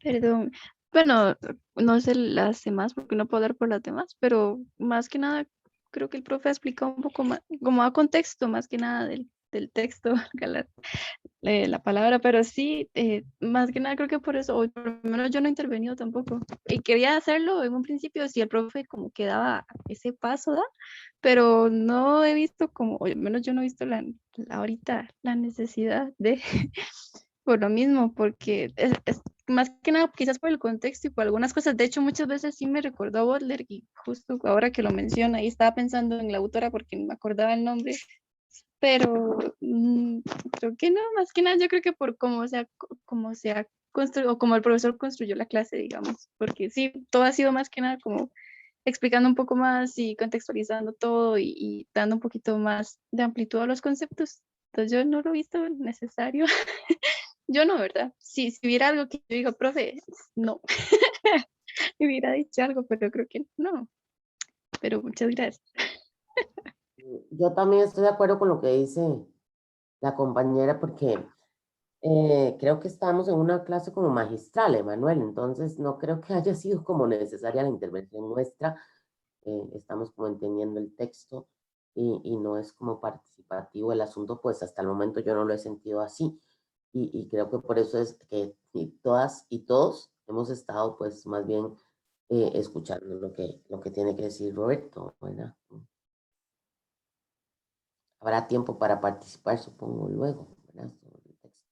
Perdón. Bueno, no sé las demás porque no puedo hablar por las demás, pero más que nada creo que el profe ha explicado un poco más, como a contexto más que nada del texto, valga la palabra, pero sí, más que nada creo que por eso, o por lo menos yo no he intervenido tampoco. Y quería hacerlo en un principio si el profe como que daba ese paso, ¿da? Pero no he visto como, o al menos yo no he visto ahorita la necesidad de, por lo mismo, porque es más que nada quizás por el contexto y por algunas cosas. De hecho, muchas veces sí me recordó a Butler y justo ahora que lo menciona, y estaba pensando en la autora porque no me acordaba el nombre, pero creo que no, más que nada yo creo que por cómo se ha construido, o como el profesor construyó la clase, digamos, porque sí, todo ha sido más que nada como explicando un poco más y contextualizando todo y dando un poquito más de amplitud a los conceptos. Entonces yo no lo he visto necesario. Yo no, ¿verdad? Si hubiera algo que yo digo, profe, no, me hubiera dicho algo, pero creo que no. pero muchas gracias. Yo también estoy de acuerdo con lo que dice la compañera, porque creo que estamos en una clase como magistral, Emanuel, entonces no creo que haya sido como necesaria la intervención nuestra. Estamos como entendiendo el texto y no es como participativo el asunto, pues hasta el momento yo no lo he sentido así. Y creo que por eso es que todas y todos hemos estado pues más bien escuchando lo que tiene que decir Roberto, ¿verdad? Habrá tiempo para participar, supongo, luego, ¿verdad? Sobre el texto,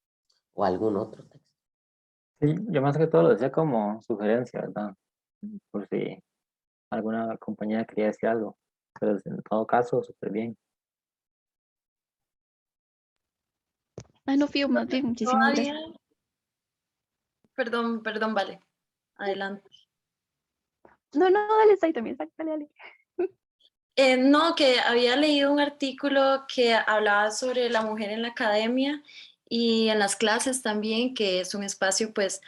o algún otro texto. Sí, yo más que todo lo decía como sugerencia, ¿verdad? Por si alguna compañera quería decir algo. Pero en todo caso, súper bien. Ah, no, Fío, más bien, muchísimas Todavía, gracias. perdón, vale. Adelante. No, dale, está ahí también, dale, dale. No, que había leído un artículo que hablaba sobre la mujer en la academia y en las clases también, que es un espacio pues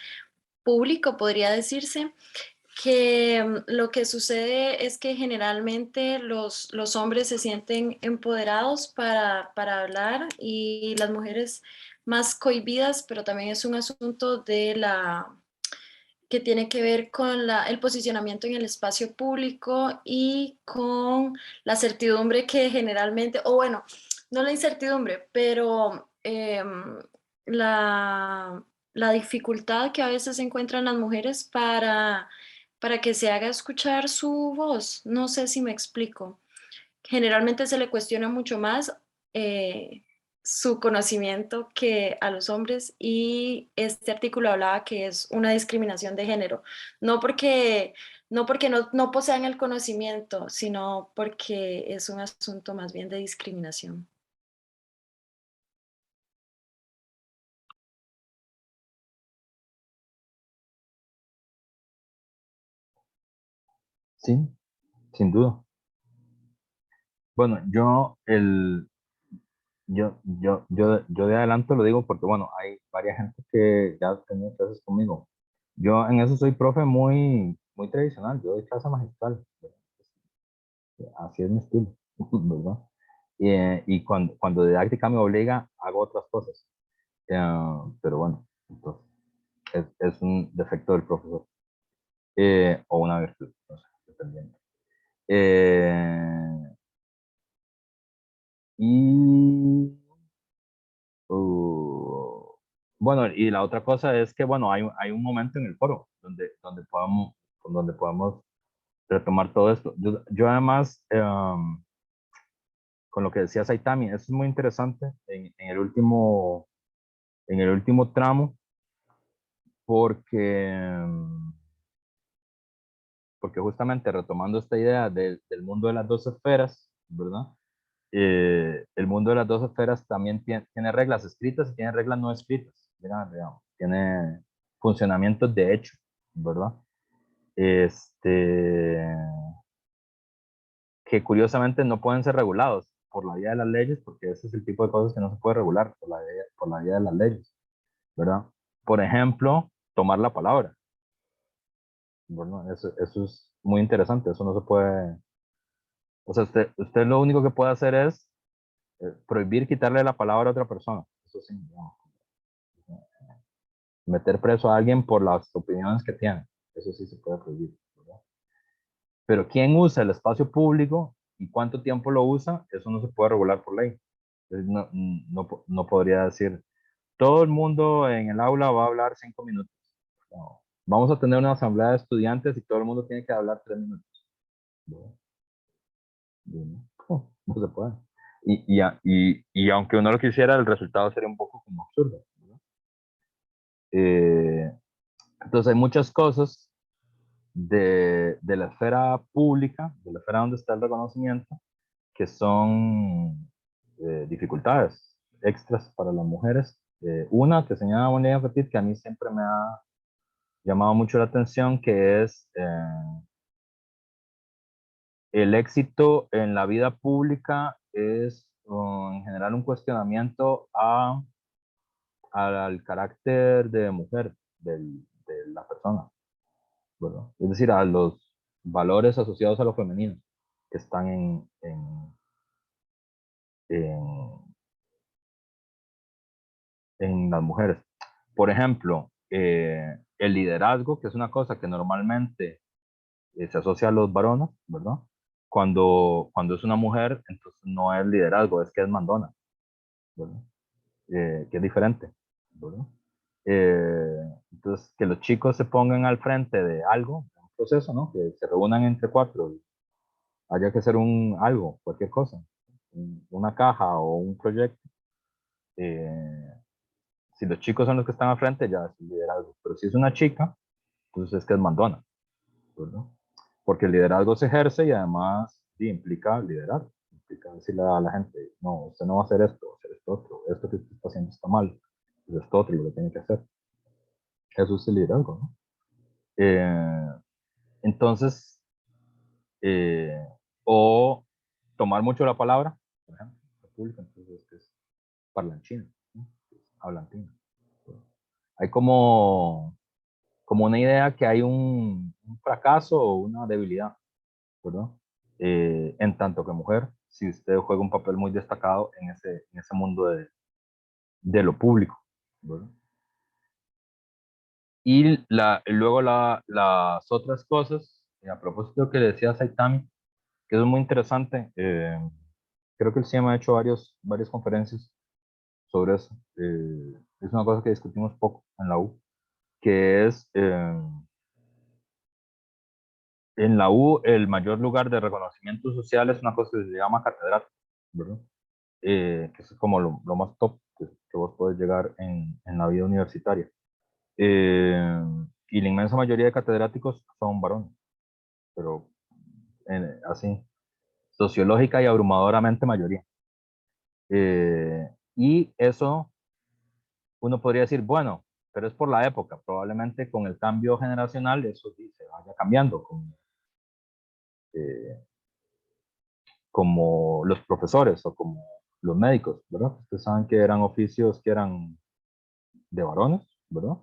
público, podría decirse, que lo que sucede es que generalmente los hombres se sienten empoderados para hablar y las mujeres más cohibidas, pero también es un asunto de que tiene que ver con el posicionamiento en el espacio público y con la certidumbre que generalmente, o bueno, no la incertidumbre, pero la dificultad que a veces encuentran las mujeres para que se haga escuchar su voz. No sé si me explico. Generalmente se le cuestiona mucho más su conocimiento que a los hombres y este artículo hablaba que es una discriminación de género, no porque no posean el conocimiento, sino porque es un asunto más bien de discriminación. Sí, sin duda. Bueno, yo de adelanto lo digo porque, bueno, hay varias gente que ya ha tenido clases conmigo. Yo en eso soy profe muy tradicional, yo doy clase magistral, así es mi estilo, ¿verdad? Y cuando didáctica me obliga, hago otras cosas. Pero bueno, entonces, es un defecto del profesor, o una virtud, no sé, dependiendo. Y Uh, bueno, y la otra cosa es que, bueno, hay un momento en el foro donde podemos retomar todo esto. Yo además, con lo que decía Saitami, eso es muy interesante en el último tramo, porque, porque justamente retomando esta idea del mundo de las dos esferas, ¿verdad? El mundo de las dos esferas también tiene reglas escritas y tiene reglas no escritas, ¿verdad? Digamos, tiene funcionamientos de hecho, ¿verdad? Este, que curiosamente no pueden ser regulados por la vía de las leyes, porque ese es el tipo de cosas que no se puede regular por la vía de las leyes, ¿verdad? Por ejemplo, tomar la palabra, ¿verdad? Eso es muy interesante, eso no se puede, o sea, usted lo único que puede hacer es prohibir quitarle la palabra a otra persona, eso sí, digamos. Meter preso a alguien por las opiniones que tiene, eso sí se puede prohibir, ¿verdad? Pero quién usa el espacio público y cuánto tiempo lo usa, eso no se puede regular por ley. Entonces, no podría decir, todo el mundo en el aula va a hablar 5 minutos. No. Vamos a tener una asamblea de estudiantes y todo el mundo tiene que hablar 3 minutos. ¿Verdad? No se puede. Y aunque uno lo quisiera, el resultado sería un poco como absurdo, ¿verdad? Entonces hay muchas cosas de la esfera pública, de la esfera donde está el reconocimiento, que son dificultades extras para las mujeres. Una que señala Bonilla Petit, que a mí siempre me ha llamado mucho la atención, que es el éxito en la vida pública es en general un cuestionamiento al carácter de mujer de la persona, ¿verdad? Es decir, a los valores asociados a lo femenino. que están en las mujeres. Por ejemplo, el liderazgo, que es una cosa que normalmente se asocia a los varones, ¿verdad? Cuando es una mujer, entonces no es liderazgo, es que es mandona, ¿verdad? Que es diferente, ¿verdad? Entonces, que los chicos se pongan al frente de algo, un proceso, ¿no? Que se reúnan entre cuatro y haya que hacer algo, cualquier cosa, una caja o un proyecto. Si los chicos son los que están al frente, ya es liderazgo. Pero si es una chica, entonces es que es mandona, ¿verdad? Porque el liderazgo se ejerce y además sí, implica liderar, implica decirle a la gente, no, usted no va a hacer esto, va a hacer esto otro, esto que usted está haciendo está mal, pues esto otro lo tiene que hacer. Eso es el liderazgo, ¿no? Entonces, o tomar mucho la palabra, por ejemplo, la pública, entonces es parlanchina, ¿no? Hablantina. Hay como una idea que hay un fracaso o una debilidad, ¿verdad? En tanto que mujer, si usted juega un papel muy destacado en ese mundo de lo público, ¿verdad? Y luego las otras cosas, a propósito de lo que decía Saitami, que es muy interesante, creo que el CIEM ha hecho varias conferencias sobre eso. Es una cosa que discutimos poco en la U, que es en la U el mayor lugar de reconocimiento social es una cosa que se llama catedrático, ¿verdad? Que es como lo más top que vos podés llegar en la vida universitaria. Y la inmensa mayoría de catedráticos son varones, pero así, sociológica y abrumadoramente mayoría. Y eso uno podría decir, bueno, pero es por la época, probablemente con el cambio generacional eso sí se vaya cambiando, como los profesores o como los médicos, ¿verdad? Ustedes saben que eran oficios que eran de varones, ¿verdad?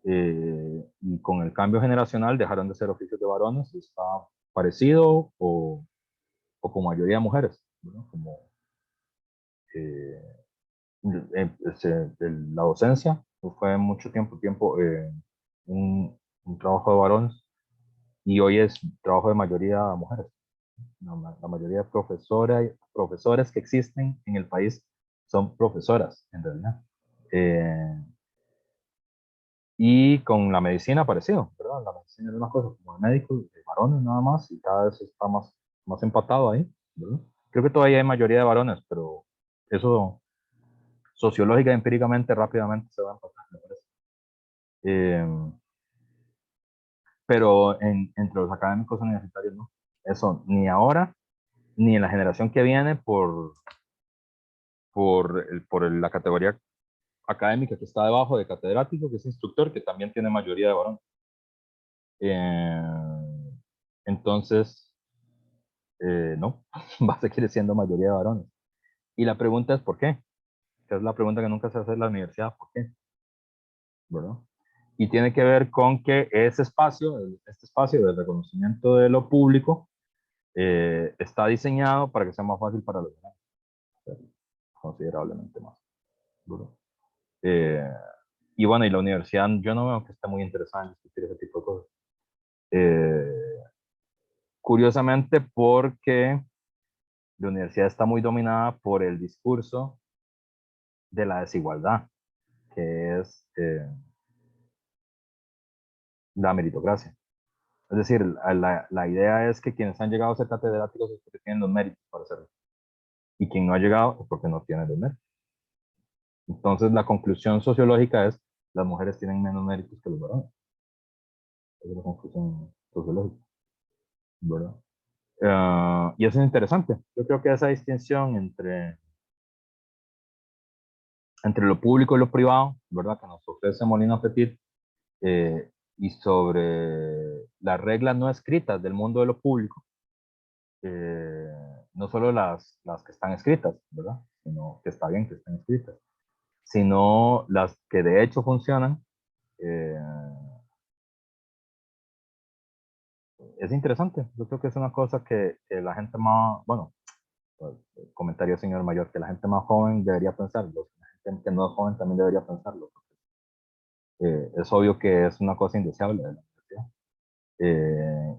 Y con el cambio generacional dejaron de ser oficios de varones y está parecido con mayoría de mujeres, ¿verdad? Como la docencia fue mucho tiempo un trabajo de varones y hoy es trabajo de mayoría de mujeres. La mayoría de profesores que existen en el país son profesoras, en realidad. Y con la medicina parecido, ¿verdad? La medicina es una cosa como de médicos, de varones nada más, y cada vez está más empatado ahí, ¿verdad? Creo que todavía hay mayoría de varones, pero eso sociológica y empíricamente rápidamente se va a empatar, me parece. Pero entre los académicos universitarios, no. Eso, ni ahora, ni en la generación que viene por la categoría académica que está debajo de catedrático, que es instructor, que también tiene mayoría de varones. Entonces, no, va a seguir siendo mayoría de varones. Y la pregunta es ¿por qué? Que es la pregunta que nunca se hace en la universidad, ¿por qué? ¿Verdad? Y tiene que ver con que este espacio de reconocimiento de lo público está diseñado para que sea más fácil para los demás, considerablemente más. ¿Verdad? Y bueno, y la universidad yo no veo que esté muy interesada en discutir ese tipo de cosas. Curiosamente porque la universidad está muy dominada por el discurso de la desigualdad, que es la meritocracia. Es decir, la idea es que quienes han llegado a ser catedráticos es porque tienen los méritos para hacerlo. Y quien no ha llegado es porque no tiene los méritos. Entonces, la conclusión sociológica es las mujeres tienen menos méritos que los varones. Esa es la conclusión sociológica, ¿verdad? Y eso es interesante. Yo creo que esa distinción entre lo público y lo privado, ¿verdad? Que nos ofrece Molina Petit, y sobre las reglas no escritas del mundo de lo público, no solo las que están escritas, ¿verdad? Sino que está bien que estén escritas, sino las que de hecho funcionan, es interesante. Yo creo que es una cosa que la gente más, bueno, pues, comentario señor mayor, que la gente más joven debería pensarlo, la gente que no es joven también debería pensarlo. Es obvio que es una cosa indeseable de la universidad.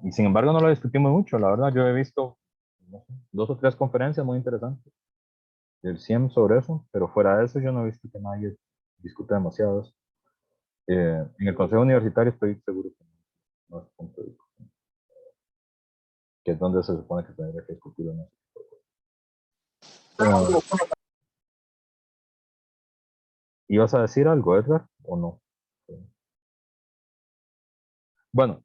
Y sin embargo no lo discutimos mucho, la verdad. Yo he visto, no sé, 2 o 3 conferencias muy interesantes del CIEM sobre eso, pero fuera de eso yo no he visto que nadie discute demasiado eso. En el Consejo Universitario estoy seguro que no es punto de discusión, que es donde se supone que tendría que discutirlo. ¿No? ¿Ibas a decir algo, Edgar, o no? Bueno,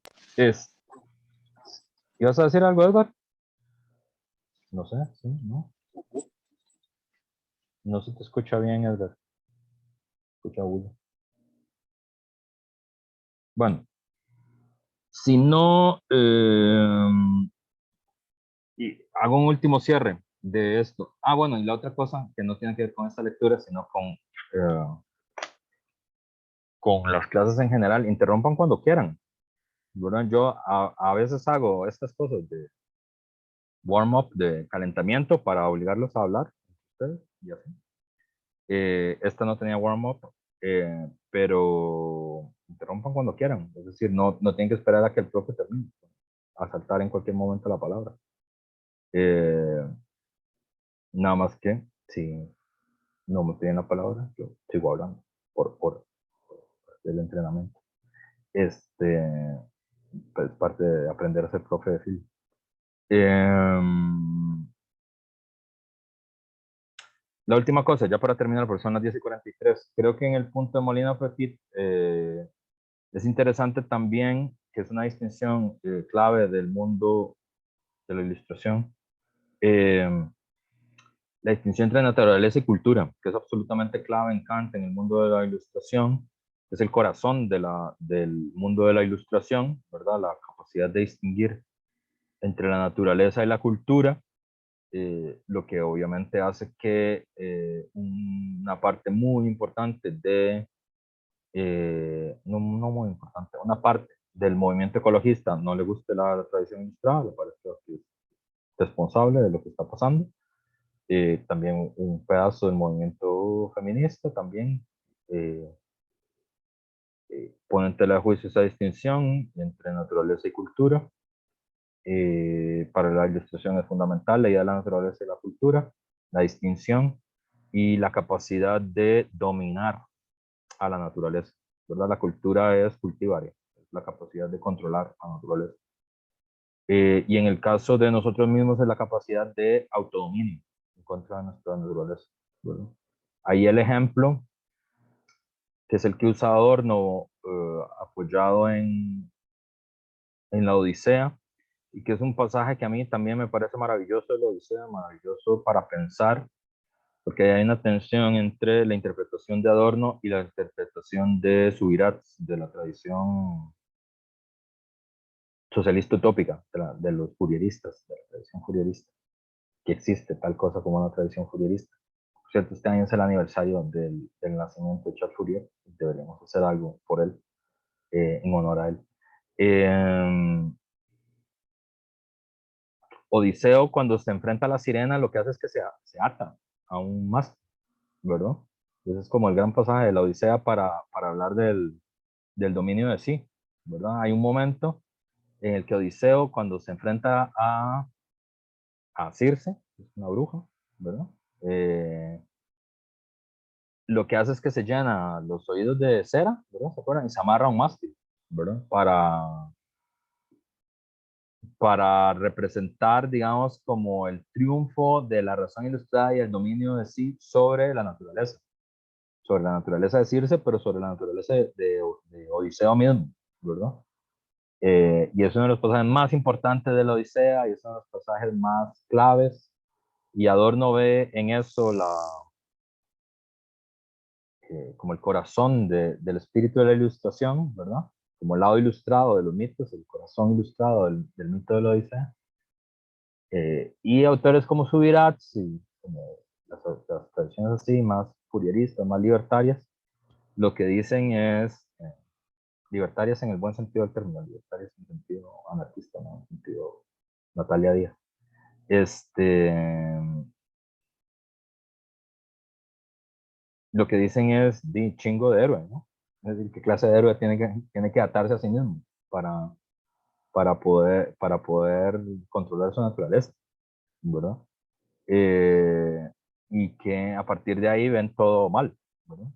¿ibas a decir algo, Edgar? No sé, sí, no. No se te escucha bien, Edgar. Escucha agudo. Bueno, si no, y hago un último cierre de esto. Ah, bueno, y la otra cosa que no tiene que ver con esta lectura, sino con las clases en general, interrumpan cuando quieran. ¿Verdad? Yo a veces hago estas cosas de warm-up, de calentamiento para obligarlos a hablar. Ustedes, y así. Esta no tenía warm-up, pero interrumpan cuando quieran. Es decir, no tienen que esperar a que el profe termine, a saltar en cualquier momento la palabra. Nada más que, si no me piden la palabra, yo sigo hablando por el entrenamiento. Pues parte de aprender a ser profe de filo. La última cosa, ya para terminar, porque son las 10:43, creo que en el punto de Molina Petit es interesante también que es una distinción clave del mundo de la ilustración, la distinción entre naturaleza y cultura, que es absolutamente clave en Kant en el mundo de la ilustración, es el corazón del mundo de la ilustración, ¿verdad? La capacidad de distinguir entre la naturaleza y la cultura, lo que obviamente hace que una parte muy importante no muy importante, una parte del movimiento ecologista no le guste la tradición ilustrada, le parece que es responsable de lo que está pasando. También un pedazo del movimiento feminista también eh, pone en tela de juicio esa distinción entre naturaleza y cultura. Para la ilustración es fundamental la idea de la naturaleza y la cultura, la distinción y la capacidad de dominar a la naturaleza, ¿verdad? La cultura es cultivaria, es la capacidad de controlar a la naturaleza. Y en el caso de nosotros mismos es la capacidad de autodominio en contra de nuestra naturaleza, ¿verdad? Ahí el ejemplo, que es el que usa Adorno, apoyado en la Odisea, y que es un pasaje que a mí también me parece maravilloso de la Odisea, maravilloso para pensar, porque hay una tensión entre la interpretación de Adorno y la interpretación de Subirats, de la tradición socialista utópica, de los furieristas, de la tradición furierista, que existe tal cosa como una tradición furierista. Por cierto, este año es el aniversario del nacimiento de Charles Fourier, deberíamos hacer algo por él, en honor a él. Odiseo, cuando se enfrenta a la sirena, lo que hace es que se ata aún más, ¿verdad? Ese es como el gran pasaje de la Odisea para hablar del dominio de sí, ¿verdad? Hay un momento en el que Odiseo, cuando se enfrenta a Circe, una bruja, ¿verdad? Lo que hace es que se llena los oídos de cera, ¿verdad? ¿Se acuerdan? Y se amarra a un mástil, ¿verdad? Para representar, digamos, como el triunfo de la razón ilustrada y el dominio de sí sobre la naturaleza de Circe, pero sobre la naturaleza de Odiseo mismo, ¿verdad? Y es uno de los pasajes más importantes de la Odisea y es uno de los pasajes más claves, y Adorno ve en eso como el corazón del espíritu de la ilustración, ¿verdad? Como el lado ilustrado de los mitos, el corazón ilustrado del mito de la Odisea. Y autores como Subirats y como las tradiciones así, más furieristas, más libertarias, lo que dicen es libertarias en el buen sentido del término, libertarias en el sentido anarquista, ¿no? Natalia Díaz. Lo que dicen es chingo de héroe, ¿no? Es decir, qué clase de héroe tiene que atarse a sí mismo para poder controlar su naturaleza, ¿verdad? Y que a partir de ahí ven todo mal, ¿verdad?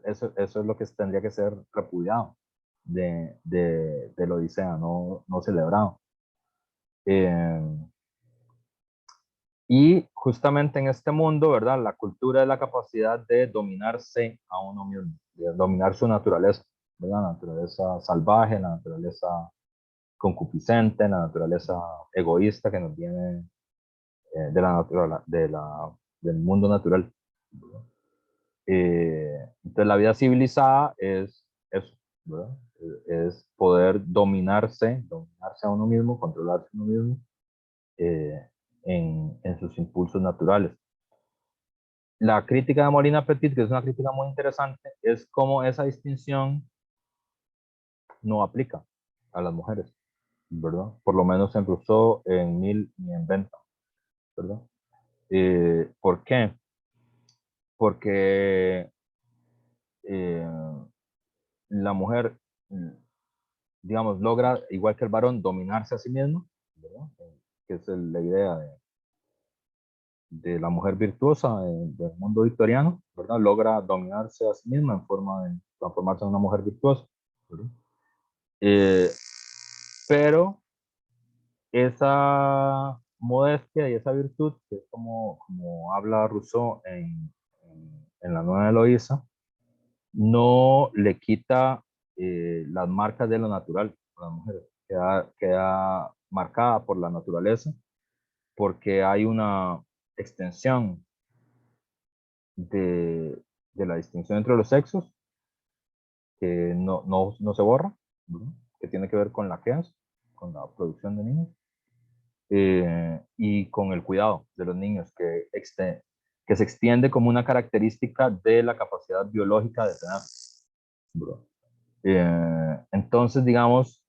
Eso es lo que tendría que ser repudiado de la Odisea, no celebrado. Y justamente en este mundo, ¿verdad? La cultura es la capacidad de dominarse a uno mismo, de dominar su naturaleza, ¿verdad? La naturaleza salvaje, la naturaleza concupiscente, la naturaleza egoísta que nos viene del mundo natural, ¿verdad? Entonces la vida civilizada es eso, ¿verdad? Es poder dominarse a uno mismo, controlarse a uno mismo en sus impulsos naturales. La crítica de Molina Petit, que es una crítica muy interesante, es cómo esa distinción no aplica a las mujeres, ¿verdad? Por lo menos en Rousseau, en Mill y en Bentham, ¿verdad? ¿Por qué? Porque la mujer, digamos, logra, igual que el varón, dominarse a sí mismo, ¿verdad? Que es la idea de la mujer virtuosa del mundo victoriano, ¿verdad? Logra dominarse a sí misma en forma de transformarse en una mujer virtuosa, ¿verdad? Pero esa modestia y esa virtud, que es como habla Rousseau en la Nueva Eloísa, no le quita las marcas de lo natural a las mujeres. Queda marcada por la naturaleza, porque hay una extensión de la distinción entre los sexos que no se borra, ¿verdad? Que tiene que ver con la crianza, con la producción de niños, y con el cuidado de los niños, que se extiende como una característica de la capacidad biológica de tener, ¿verdad? Entonces, digamos,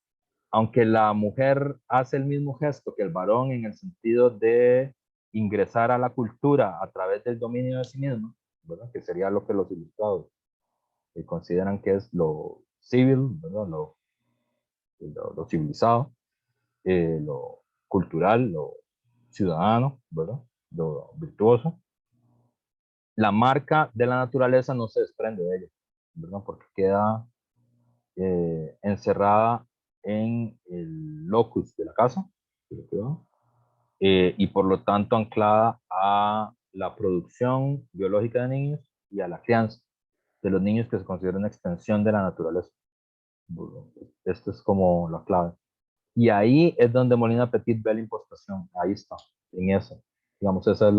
aunque la mujer hace el mismo gesto que el varón en el sentido de ingresar a la cultura a través del dominio de sí mismo, ¿verdad? Que sería lo que los ilustrados consideran que es lo civil, ¿verdad? Lo civilizado, lo cultural, lo ciudadano, ¿verdad? Lo virtuoso. La marca de la naturaleza no se desprende de ella, ¿verdad? Porque queda encerrada en el locus de la casa, y por lo tanto anclada a la producción biológica de niños y a la crianza de los niños, que se considera una extensión de la naturaleza. Esto es como la clave. Y ahí es donde Molina Petit ve la impostación. Ahí está, en eso. Digamos, esa es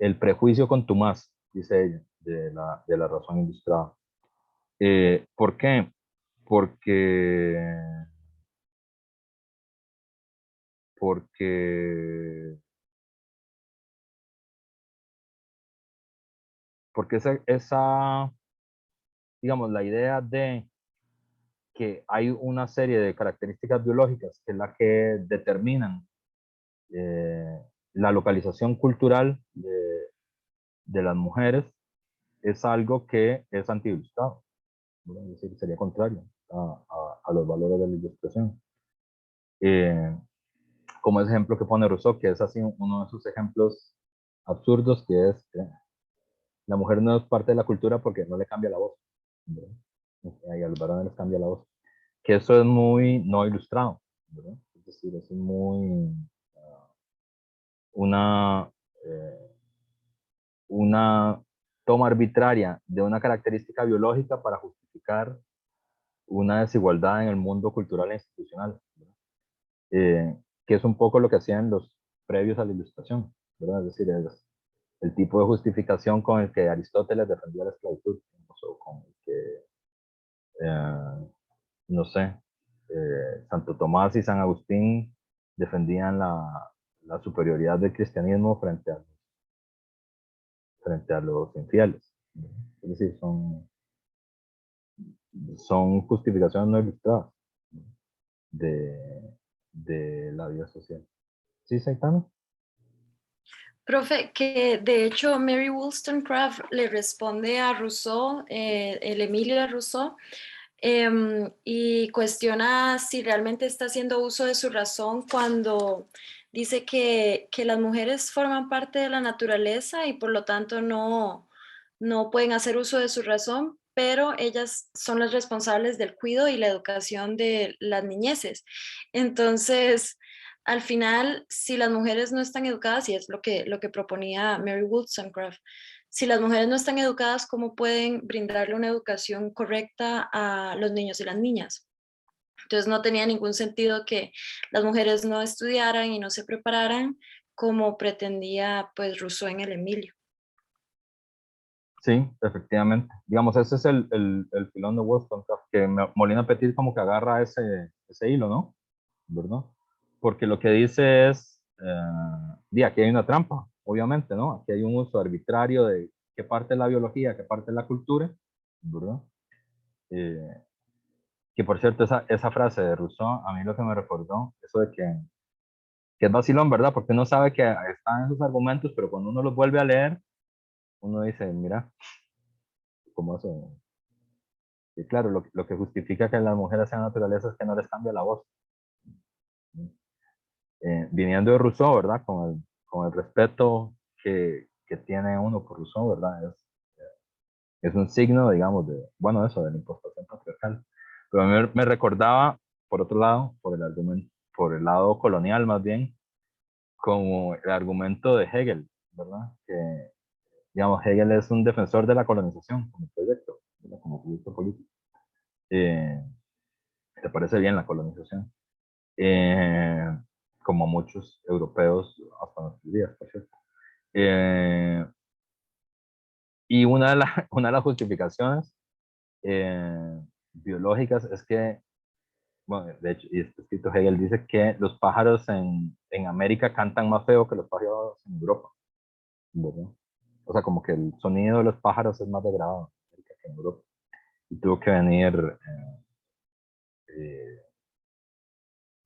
el prejuicio contumaz, dice ella, de la razón ilustrada. ¿Por qué? Porque, porque, porque digamos, la idea de que hay una serie de características biológicas que es la que determinan eh, la localización cultural de las mujeres, es algo que es anti-ilustrado, es decir, sería contrario a los valores de la ilustración. Como ese ejemplo que pone Rousseau, que es así uno de esos ejemplos absurdos, que es la mujer no es parte de la cultura porque no le cambia la voz, ¿verdad? Y a los varones les cambia la voz. Que eso es muy no ilustrado, ¿verdad? Es decir, es muy una, una toma arbitraria de una característica biológica para justificar una desigualdad en el mundo cultural e institucional, que es un poco lo que hacían los previos a la ilustración, ¿verdad? Es decir, el tipo de justificación con el que Aristóteles defendía la esclavitud, o con el que, no sé, Santo Tomás y San Agustín defendían la superioridad del cristianismo frente a los infieles. Es decir, son justificaciones no ilustradas de, de la vida social. ¿Sí, Saitama? Profe, que de hecho Mary Wollstonecraft le responde a Rousseau, el Emilio de Rousseau, y cuestiona si realmente está haciendo uso de su razón cuando dice que las mujeres forman parte de la naturaleza y por lo tanto no pueden hacer uso de su razón, pero ellas son las responsables del cuidado y la educación de las niñeces. Entonces, al final, si las mujeres no están educadas, y es lo que proponía Mary Wollstonecraft, si las mujeres no están educadas, ¿cómo pueden brindarle una educación correcta a los niños y las niñas? Entonces no tenía ningún sentido que las mujeres no estudiaran y no se prepararan como pretendía pues Rousseau en el Emilio. Sí, efectivamente. Digamos, ese es el filón de Wollstonecraft, que Molina Petit como que agarra ese hilo, ¿no? ¿Verdad? Porque lo que dice es, aquí hay una trampa, obviamente, ¿no? Aquí hay un uso arbitrario de qué parte es la biología, qué parte es la cultura, ¿verdad? Que por cierto, esa frase de Rousseau, a mí lo que me recordó, eso de que es vacilón, ¿verdad? Porque uno sabe que están esos argumentos, pero cuando uno los vuelve a leer, uno dice, mira, ¿cómo eso? Y claro, lo que justifica que las mujeres sean naturaleza es que no les cambia la voz. Viniendo de Rousseau, ¿verdad? Con el respeto que tiene uno por Rousseau, ¿verdad? Es un signo, digamos, bueno, eso, de la impostación patriarcal. Pero a mí me recordaba, por otro lado, por el argumento, por el lado colonial más bien, como el argumento de Hegel, ¿verdad? Que, digamos, Hegel es un defensor de la colonización como proyecto, ¿verdad? Como proyecto político. ¿Te parece bien la colonización? Como muchos europeos hasta nuestros días, por cierto. Y una de las justificaciones biológicas es que, bueno, de hecho, y está escrito, Hegel dice que los pájaros en América cantan más feo que los pájaros en Europa, ¿verdad? O sea, como que el sonido de los pájaros es más degradado en América que en Europa. Y tuvo que venir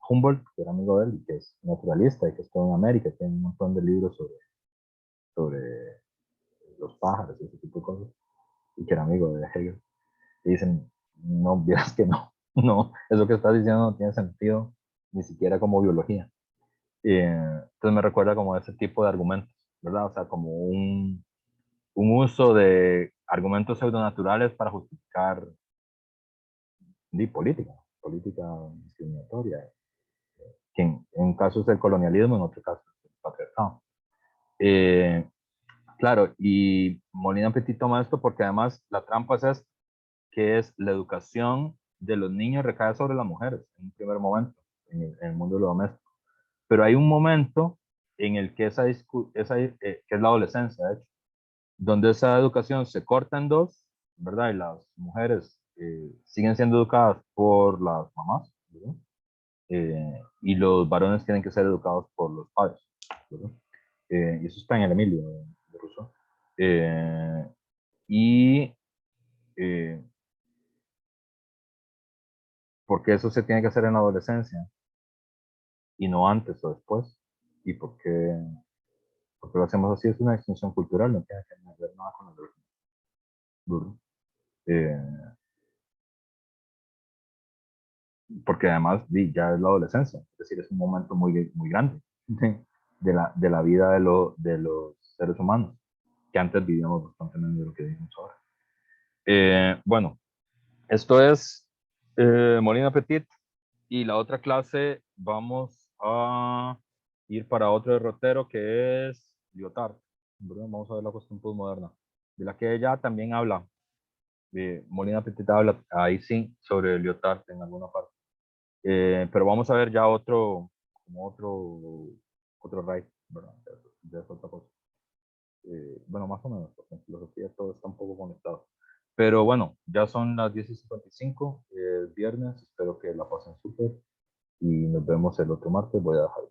Humboldt, que era amigo de él, y que es naturalista y que estuvo en América, tiene un montón de libros sobre los pájaros y ese tipo de cosas, y que era amigo de Hegel. Y dicen, no, vieras que no, eso que estás diciendo no tiene sentido, ni siquiera como biología. Entonces me recuerda como ese tipo de argumentos, ¿verdad? O sea, como un uso de argumentos pseudonaturales para justificar política discriminatoria, que en casos del colonialismo, en otros casos del patriarcado. Claro, y Molina Petit toma esto porque además la trampa es que es la educación de los niños recae sobre las mujeres en un primer momento, en el mundo de lo doméstico. Pero hay un momento en el que que es la adolescencia, de hecho, donde esa educación se corta en dos, ¿verdad? Y las mujeres siguen siendo educadas por las mamás, ¿verdad? Y los varones tienen que ser educados por los padres, ¿verdad? Y eso está en el Emilio de Rousseau. Y porque eso se tiene que hacer en la adolescencia y no antes o después. ¿Y porque lo hacemos así? Es una distinción cultural, no tiene que ver nada con la religión. Porque además ya es la adolescencia, es decir, es un momento muy, muy grande de la vida de los seres humanos, que antes vivíamos bastante menos de lo que vivimos ahora. Bueno, esto es Molina Petit, y la otra clase vamos a ir para otro derrotero que es Lyotard. Vamos a ver la cuestión postmoderna, de la que ella también habla. Molina Petit habla ahí sí sobre Lyotard en alguna parte. Pero vamos a ver ya otro raíz, ¿verdad? De esa otra cosa. Bueno, más o menos, porque en filosofía todo está un poco conectado. Pero bueno, ya son las 10:55, viernes, espero que la pasen súper y nos vemos el otro martes. Voy a dejar